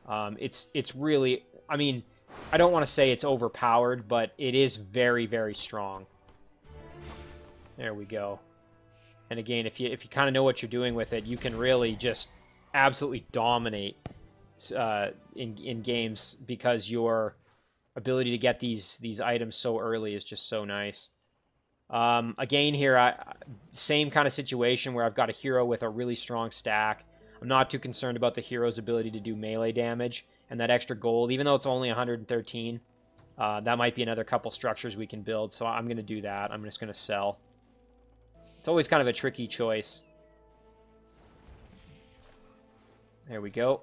It's really, I mean, I don't want to say it's overpowered, but it is very, very strong. There we go. And again, if you kind of know what you're doing with it, you can really just absolutely dominate in games, because your ability to get these items so early is just so nice. Again here, same kind of situation where I've got a hero with a really strong stack. I'm not too concerned about the hero's ability to do melee damage, and that extra gold, even though it's only 113, that might be another couple structures we can build, so I'm going to do that. I'm just going to sell. It's always kind of a tricky choice. There we go.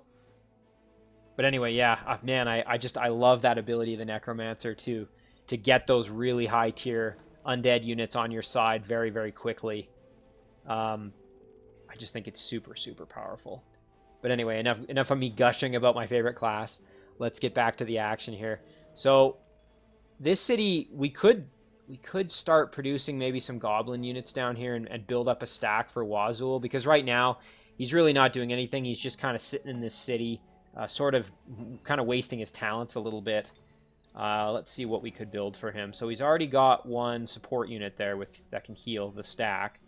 But anyway, yeah, man, I love that ability of the Necromancer to get those really high tier undead units on your side very, very quickly. I just think it's super, super powerful. But anyway, enough of me gushing about my favorite class. Let's get back to the action here. So this city, we could start producing maybe some goblin units down here and build up a stack for Wazul, because right now he's really not doing anything. He's just kind of sitting in this city, sort of kind of wasting his talents a little bit. Let's see what we could build for him. So he's already got one support unit there that can heal the stack.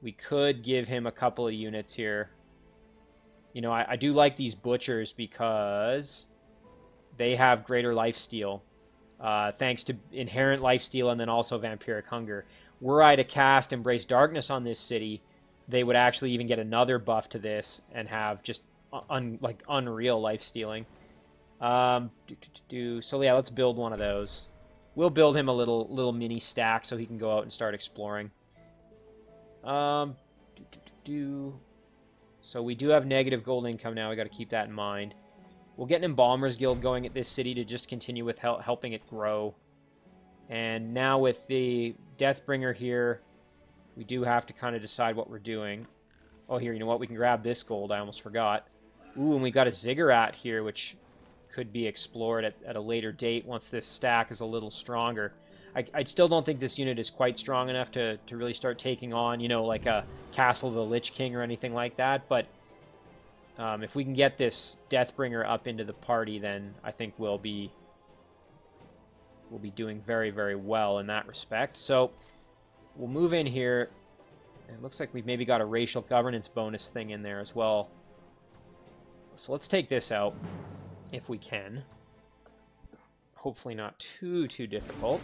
We could give him a couple of units here. You know, I do like these butchers because they have greater lifesteal, thanks to inherent lifesteal and then also vampiric hunger. Were I to cast Embrace Darkness on this city, they would actually even get another buff to this and have just unreal life stealing. So yeah, let's build one of those. we'll build him a little mini stack so he can go out and start exploring. So we do have negative gold income now. We got to keep that in mind. We'll get an Embalmer's Guild going at this city to just continue with helping it grow. And now with the Deathbringer here, we do have to kind of decide what we're doing. Oh, here, you know what? We can grab this gold. I almost forgot. Ooh, and we got a Ziggurat here, which could be explored at a later date once this stack is a little stronger. I still don't think this unit is quite strong enough to really start taking on, you know, like a Castle of the Lich King or anything like that. But if we can get this Deathbringer up into the party, then I think we'll be doing very, very well in that respect. So we'll move in here. It looks like we've maybe got a racial governance bonus thing in there as well. So let's take this out if we can. Hopefully not too difficult.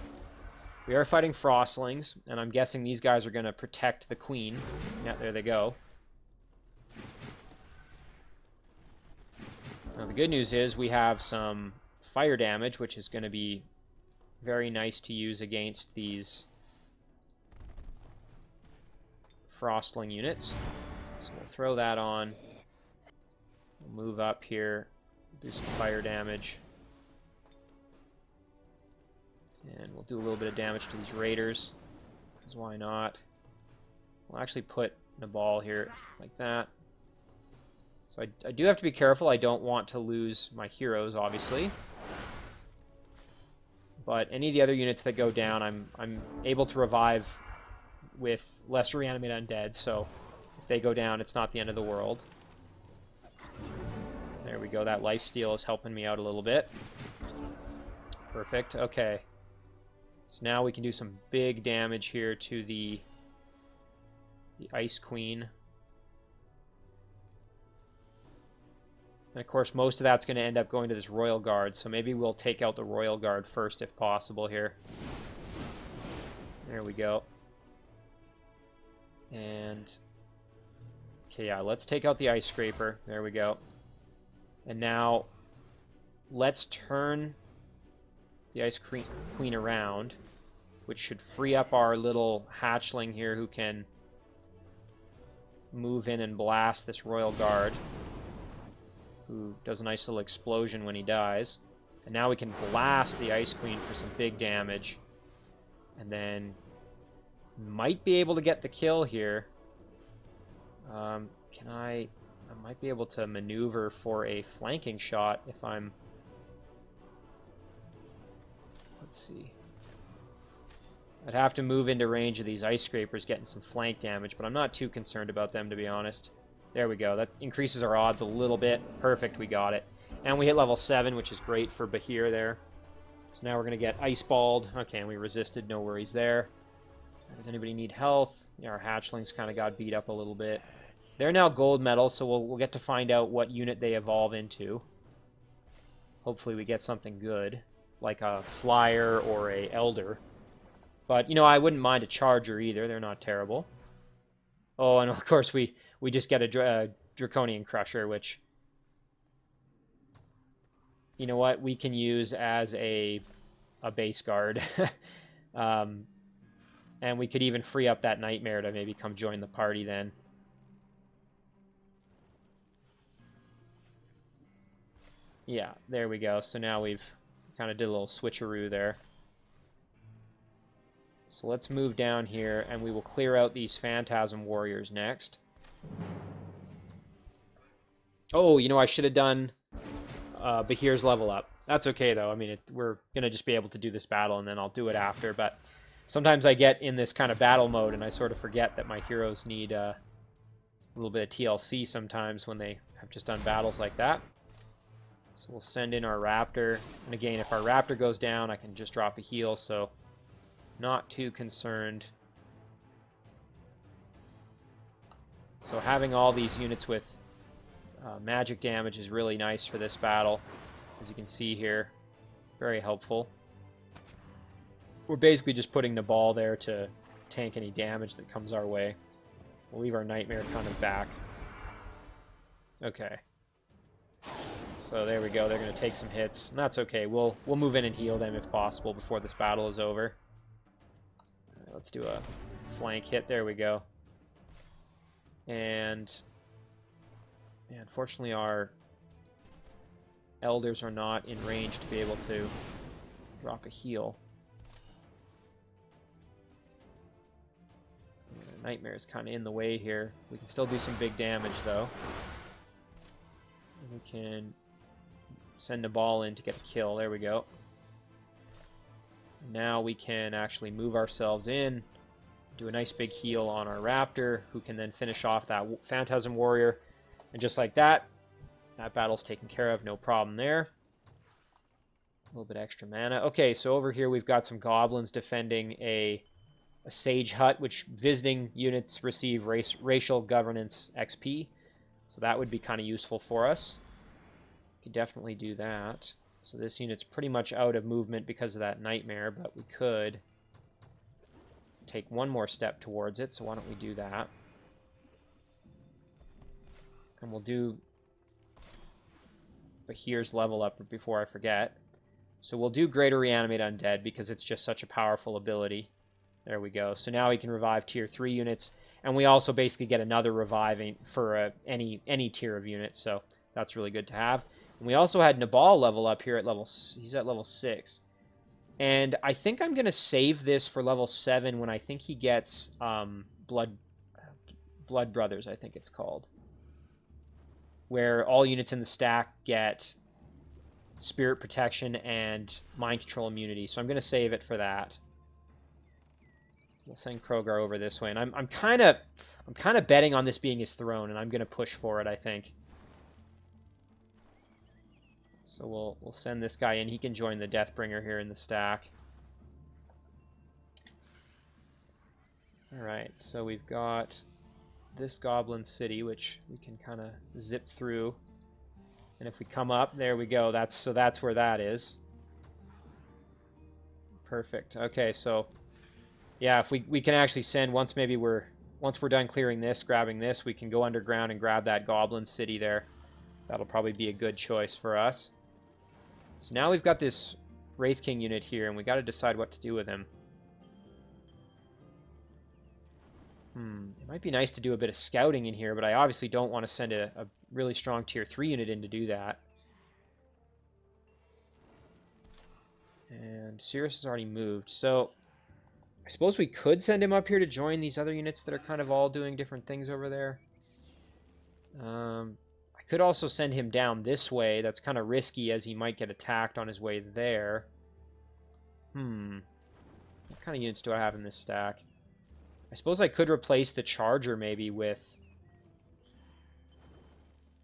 We are fighting Frostlings, and I'm guessing these guys are going to protect the Queen. Yeah, there they go. Now, the good news is we have some fire damage, which is going to be very nice to use against these Frostling units. So we'll throw that on. We'll move up here, do some fire damage. And we'll do a little bit of damage to these raiders, because why not? We'll actually put the ball here like that. So I do have to be careful. I don't want to lose my heroes, obviously. But any of the other units that go down, I'm able to revive with less reanimate undead, so if they go down, it's not the end of the world. There we go. That lifesteal is helping me out a little bit. Perfect. Okay. So now we can do some big damage here to the Ice Queen. And of course, most of that's going to end up going to this Royal Guard, so maybe we'll take out the Royal Guard first if possible here. There we go. And okay, yeah, let's take out the Ice Scraper. There we go. And now let's turn the Ice Queen around, which should free up our little hatchling here who can move in and blast this Royal Guard, who does a nice little explosion when he dies. And now we can blast the Ice Queen for some big damage. And then might be able to get the kill here. I might be able to maneuver for a flanking shot if I'm... Let's see. I'd have to move into range of these Ice Scrapers getting some flank damage, but I'm not too concerned about them, to be honest. There we go. That increases our odds a little bit. Perfect, we got it. And we hit level 7, which is great for Bahir there. So now we're going to get Ice Balled. Okay, and we resisted, no worries there. Does anybody need health? Yeah, our hatchlings kind of got beat up a little bit. They're now gold medals, so we'll get to find out what unit they evolve into. Hopefully we get something good, like a flyer or a elder. But, you know, I wouldn't mind a charger either. They're not terrible. Oh, and of course we just get a Draconian Crusher, which, you know what, we can use as a base guard. And we could even free up that Nightmare to maybe come join the party then. Yeah, there we go. So now we've kind of did a little switcheroo there. So let's move down here, and we will clear out these Phantasm Warriors next. Oh, you know, I should have done Bahir's level up. That's okay, though. I mean, we're going to just be able to do this battle, and then I'll do it after. But sometimes I get in this kind of battle mode, and I sort of forget that my heroes need a little bit of TLC sometimes when they have just done battles like that. So we'll send in our Raptor. And again, if our Raptor goes down, I can just drop a heal, so not too concerned. So having all these units with magic damage is really nice for this battle. As you can see here, very helpful. We're basically just putting the ball there to tank any damage that comes our way. We'll leave our Nightmare kind of back. Okay. So there we go. They're going to take some hits. And that's okay. We'll move in and heal them if possible before this battle is over. Right, let's do a flank hit. There we go. And yeah, unfortunately our elders are not in range to be able to drop a heal. Nightmare is kind of in the way here. We can still do some big damage though. We can send a ball in to get a kill. There we go. Now we can actually move ourselves in, do a nice big heal on our raptor, who can then finish off that phantasm warrior. And just like that, that battle's taken care of. No problem there. A little bit extra mana. Okay, so over here we've got some goblins defending a sage hut, which visiting units receive racial governance XP. So that would be kind of useful for us. Could definitely do that. So this unit's pretty much out of movement because of that nightmare, but we could take one more step towards it, so why don't we do that? And we'll do the here's level up before I forget. So we'll do Greater Reanimate Undead because it's just such a powerful ability. There we go. So now we can revive tier 3 units, and we also basically get another reviving for any tier of units, so that's really good to have. And we also had Nabal level up here at he's at level 6. And I think I'm going to save this for level 7 when I think he gets Blood Brothers, I think it's called. Where all units in the stack get Spirit Protection and Mind Control immunity. So I'm going to save it for that. We'll send Crogar over this way, and I'm kind of betting on this being his throne, and I'm going to push for it, I think. So we'll send this guy in. He can join the Deathbringer here in the stack. All right, so we've got this Goblin City, which we can kind of zip through, and if we come up, there we go. That's where that is. Perfect. Okay, so. Yeah, if we can actually send, once we're done clearing this, grabbing this, we can go underground and grab that Goblin City there. That'll probably be a good choice for us. So now we've got this Wraith King unit here, and we got to decide what to do with him. It might be nice to do a bit of scouting in here, but I obviously don't want to send a really strong tier 3 unit in to do that. And Cirrus has already moved, so I suppose we could send him up here to join these other units that are kind of all doing different things over there. I could also send him down this way. That's kind of risky as he might get attacked on his way there. What kind of units do I have in this stack? I suppose I could replace the Charger maybe with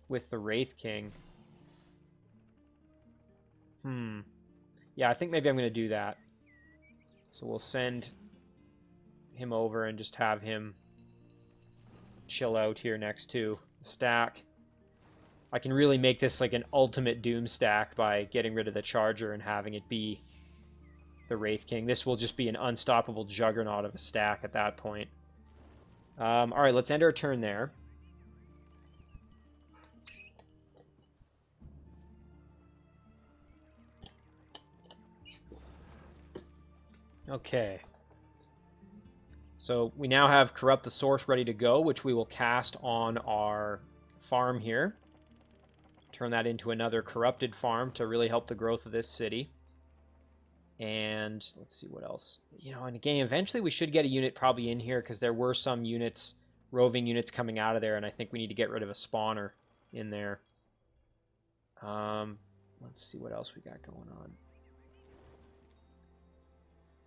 the Wraith King. Yeah, I think maybe I'm going to do that. So we'll send him over and just have him chill out here next to the stack. I can really make this like an ultimate Doom stack by getting rid of the Charger and having it be the Wraith King. This will just be an unstoppable juggernaut of a stack at that point. Alright, let's end our turn there. Okay. So we now have Corrupt the Source ready to go, which we will cast on our farm here. Turn that into another corrupted farm to really help the growth of this city. And let's see what else. You know, in the game, eventually we should get a unit probably in here because there were some units, roving units coming out of there, and I think we need to get rid of a spawner in there. Let's see what else we got going on.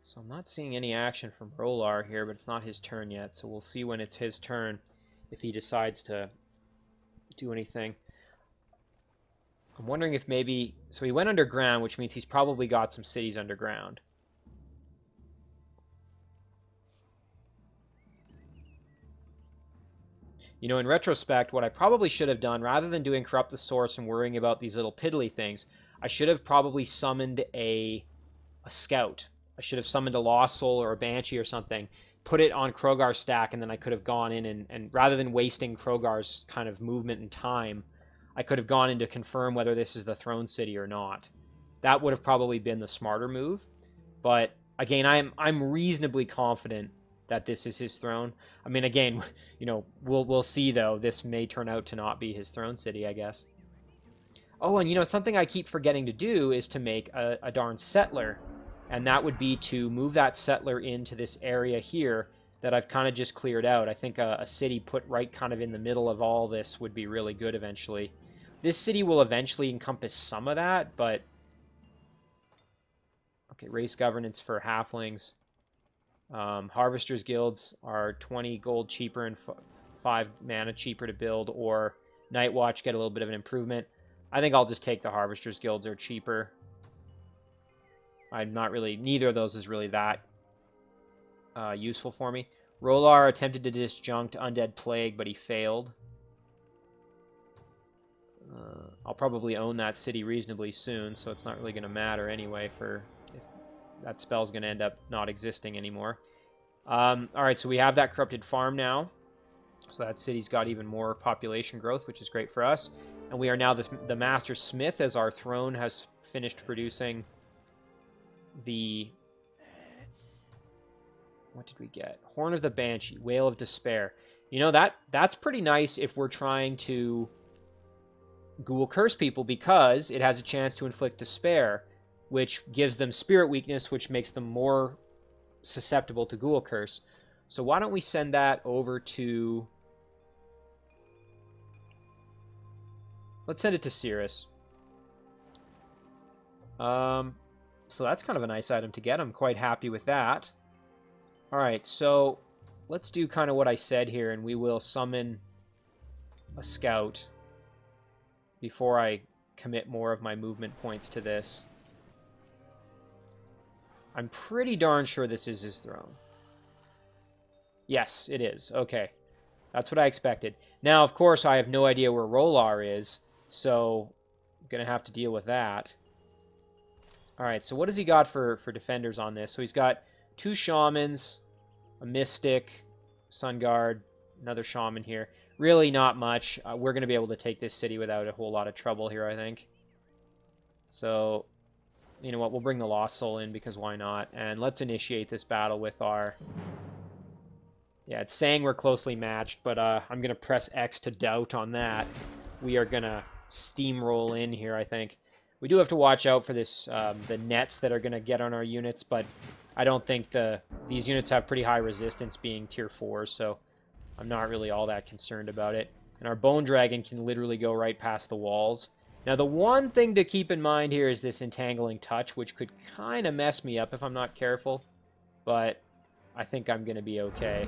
So I'm not seeing any action from Rowlar here, but it's not his turn yet, so we'll see when it's his turn if he decides to do anything. I'm wondering if maybe... So he went underground, which means he's probably got some cities underground. You know, in retrospect, what I probably should have done, rather than doing Corrupt the Source and worrying about these little piddly things, I should have probably summoned a scout. I should have summoned a Lost Soul or a Banshee or something, put it on Crogar's stack, and then I could have gone in and rather than wasting Crogar's kind of movement and time, I could have gone in to confirm whether this is the throne city or not. That would have probably been the smarter move. But again, I'm reasonably confident that this is his throne. I mean, again, you know, we'll see though. This may turn out to not be his throne city, I guess. Oh, and you know, something I keep forgetting to do is to make a darn settler. And that would be to move that settler into this area here that I've kind of just cleared out. I think a city put right kind of in the middle of all this would be really good eventually. This city will eventually encompass some of that, but... Okay, race governance for halflings. Harvesters guilds are 20 gold cheaper and 5 mana cheaper to build, or Night Watch get a little bit of an improvement. I think I'll just take the Harvesters guilds are cheaper. I'm not really... Neither of those is really that useful for me. Rowlar attempted to disjunct Undead Plague, but he failed. I'll probably own that city reasonably soon, so it's not really going to matter anyway for if that spell's going to end up not existing anymore. Alright, so we have that corrupted farm now. So that city's got even more population growth, which is great for us. And we are now the Master Smith, as our throne has finished producing the... What did we get? Horn of the Banshee, Wail of Despair. You know, that's pretty nice if we're trying to Ghoul Curse people, because it has a chance to inflict despair, which gives them spirit weakness, which makes them more susceptible to Ghoul Curse. So why don't we send that over to... Let's send it to Cirrus. So that's kind of a nice item to get. I'm quite happy with that. Alright, so let's do kind of what I said here, and we will summon a scout before I commit more of my movement points to this. I'm pretty darn sure this is his throne. Yes, it is. Okay. That's what I expected. Now, of course, I have no idea where Rowlar is, so I'm going to have to deal with that. Alright, so what has he got for defenders on this? So he's got 2 shamans, a mystic, sun guard, another shaman here. Really not much. We're going to be able to take this city without a whole lot of trouble here, I think. So, you know what, we'll bring the Lost Soul in, because why not? And let's initiate this battle with our... Yeah, it's saying we're closely matched, but I'm going to press X to doubt on that. We are going to steamroll in here, I think. We do have to watch out for this, the nets that are going to get on our units, but I don't think these units have pretty high resistance being tier 4, so I'm not really all that concerned about it. And our Bone Dragon can literally go right past the walls. Now, the one thing to keep in mind here is this Entangling Touch, which could kind of mess me up if I'm not careful, but I think I'm going to be okay.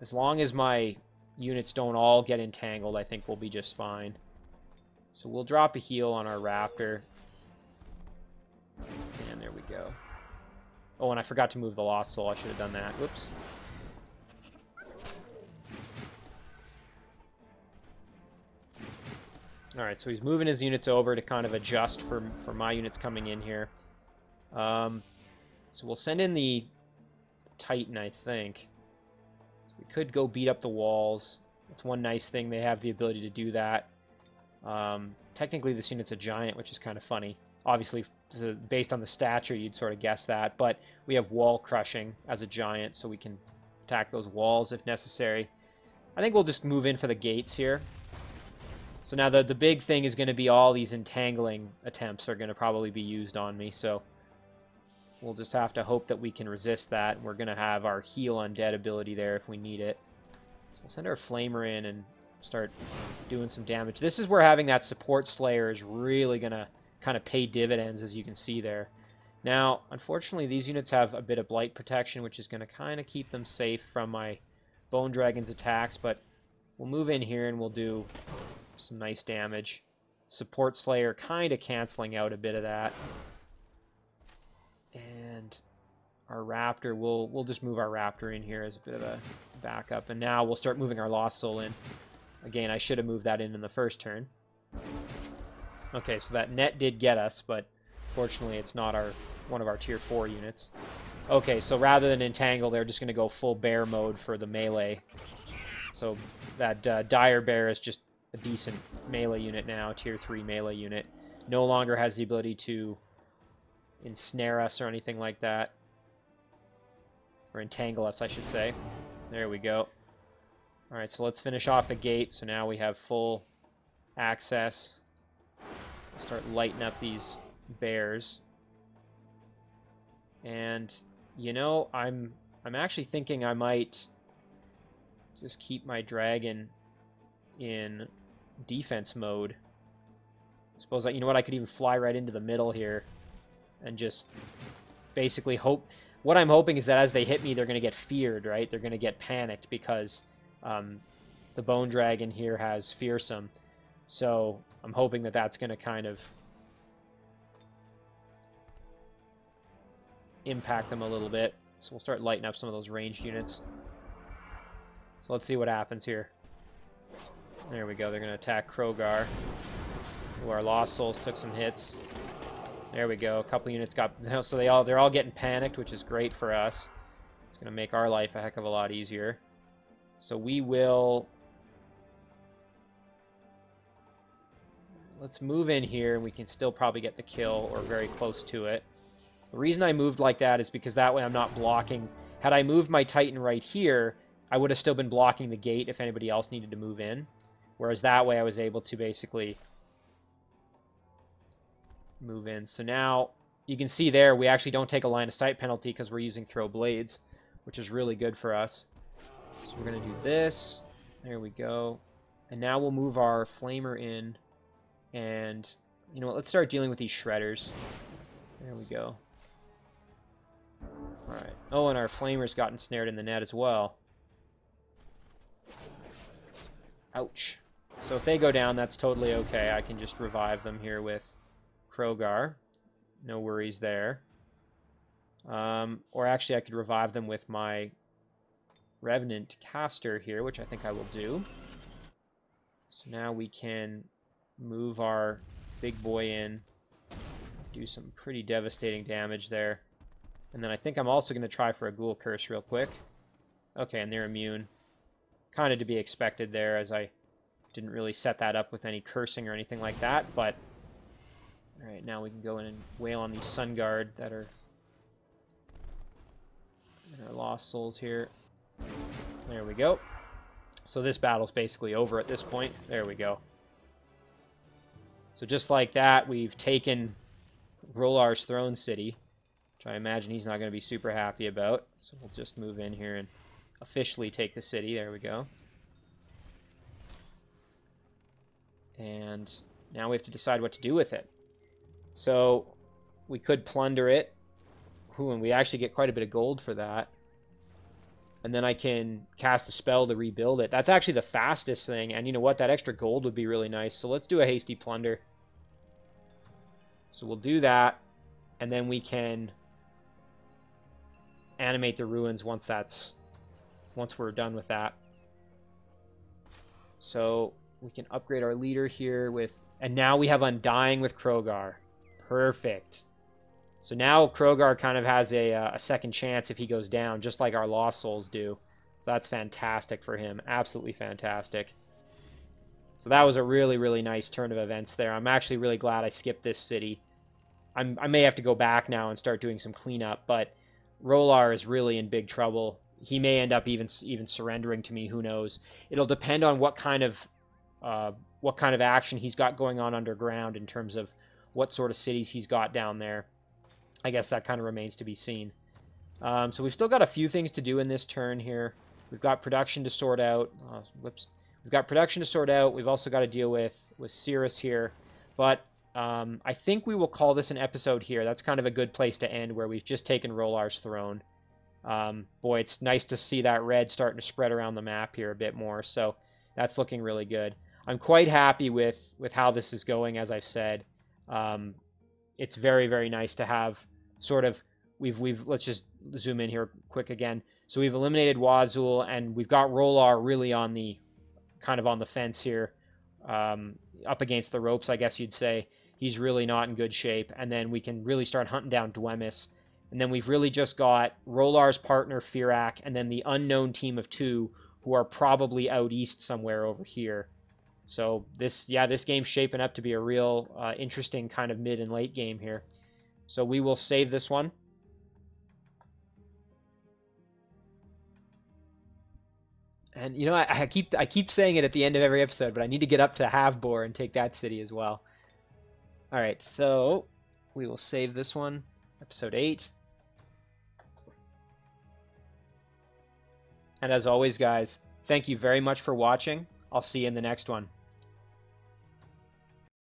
As long as my units don't all get entangled, I think we'll be just fine. So we'll drop a heal on our Raptor. And there we go. Oh, and I forgot to move the Lost Soul. I should have done that. Whoops. Alright, so he's moving his units over to kind of adjust for my units coming in here. So we'll send in the Titan, I think. So we could go beat up the walls. That's one nice thing. They have the ability to do that. Technically, this unit's a giant, which is kind of funny. Obviously, based on the stature, you'd sort of guess that. But we have wall crushing as a giant, so we can attack those walls if necessary. I think we'll just move in for the gates here. So now the big thing is going to be all these entangling attempts are going to probably be used on me. So we'll just have to hope that we can resist that. We're going to have our heal undead ability there if we need it. So we'll send our flamer in and start doing some damage. This is where having that support slayer is really going to kind of pay dividends, as you can see there. Now, unfortunately, these units have a bit of blight protection, which is going to kind of keep them safe from my Bone Dragon's attacks, but we'll move in here and we'll do some nice damage. Support Slayer kind of canceling out a bit of that. And our Raptor, we'll just move our Raptor in here as a bit of a backup. And now we'll start moving our Lost Soul in. Again, I should have moved that in the first turn. Okay, so that net did get us, but fortunately it's not one of our tier 4 units. Okay, so rather than entangle, they're just going to go full bear mode for the melee. So that dire bear is just a decent melee unit now, tier 3 melee unit. No longer has the ability to ensnare us or anything like that. Or entangle us, I should say. There we go. Alright, so let's finish off the gate. So now we have full access. Start lighting up these bears. And, you know, I'm actually thinking I might just keep my dragon in defense mode. I suppose, you know what, I could even fly right into the middle here and just basically hope... What I'm hoping is that as they hit me, they're going to get feared, right? They're going to get panicked because the bone dragon here has fearsome. So I'm hoping that that's going to kind of impact them a little bit. So we'll start lighting up some of those ranged units. So let's see what happens here. There we go. They're going to attack Crogar. Ooh, our Lost Souls took some hits. There we go. A couple units got... So they're all getting panicked, which is great for us. It's going to make our life a heck of a lot easier. So we will... Let's move in here, and we can still probably get the kill, or very close to it. The reason I moved like that is because that way I'm not blocking... Had I moved my Titan right here, I would have still been blocking the gate if anybody else needed to move in. Whereas that way I was able to basically move in. So now you can see there we actually don't take a line of sight penalty because we're using throw blades, which is really good for us. So we're going to do this. There we go. And now we'll move our flamer in. And, you know what, let's start dealing with these shredders. There we go. Alright. Oh, and our flamer's gotten snared in the net as well. Ouch. So if they go down, that's totally okay. I can just revive them here with Crogar. No worries there. Or actually, I could revive them with my Revenant caster here, which I think I will do. So now we can move our big boy in, do some pretty devastating damage there. And then I think I'm also going to try for a Ghoul Curse real quick. Okay, and they're immune. Kind of to be expected there, as I didn't really set that up with any cursing or anything like that, but... Alright, now we can go in and wail on these Sun Guard that are in our Lost Souls here. There we go. So this battle's basically over at this point. There we go. So just like that, we've taken Rowlar's Throne City, which I imagine he's not going to be super happy about. So we'll just move in here and officially take the city. There we go. And now we have to decide what to do with it. So we could plunder it. Ooh, and we actually get quite a bit of gold for that. And then I can cast a spell to rebuild it. That's actually the fastest thing. And you know what? That extra gold would be really nice. So let's do a hasty plunder. So we'll do that. And then we can animate the ruins once we're done with that. So we can upgrade our leader here with... And now we have Undying with Crogar. Perfect. So now Crogar kind of has a second chance if he goes down, just like our Lost Souls do. So that's fantastic for him. Absolutely fantastic. So that was a really, really nice turn of events there. I'm actually really glad I skipped this city. I may have to go back now and start doing some cleanup, but Rowlar is really in big trouble. He may end up even surrendering to me. Who knows? It'll depend on what kind of action he's got going on underground in terms of what sort of cities he's got down there. I guess that kind of remains to be seen. So we've still got a few things to do in this turn here. We've got production to sort out. Whoops. We've got production to sort out. We've also got to deal with Cirrus here. But I think we will call this an episode here. That's kind of a good place to end, where we've just taken Rowlar's throne. Boy, it's nice to see that red starting to spread around the map here a bit more. So that's looking really good. I'm quite happy with how this is going, as I've said. It's very, very nice to have sort of... Let's just zoom in here quick again. So we've eliminated Wazul, and we've got Rowlar really on the fence here, up against the ropes, I guess you'd say. He's really not in good shape, and then we can really start hunting down Dwemis. And then we've really just got Rowlar's partner, Firak, and then the unknown team of two who are probably out east somewhere over here. So this game's shaping up to be a real interesting kind of mid and late game here. So we will save this one. And you know, I keep saying it at the end of every episode, but I need to get up to Havbor and take that city as well. All right, so we will save this one, episode 8. And as always, guys, thank you very much for watching. I'll see you in the next one.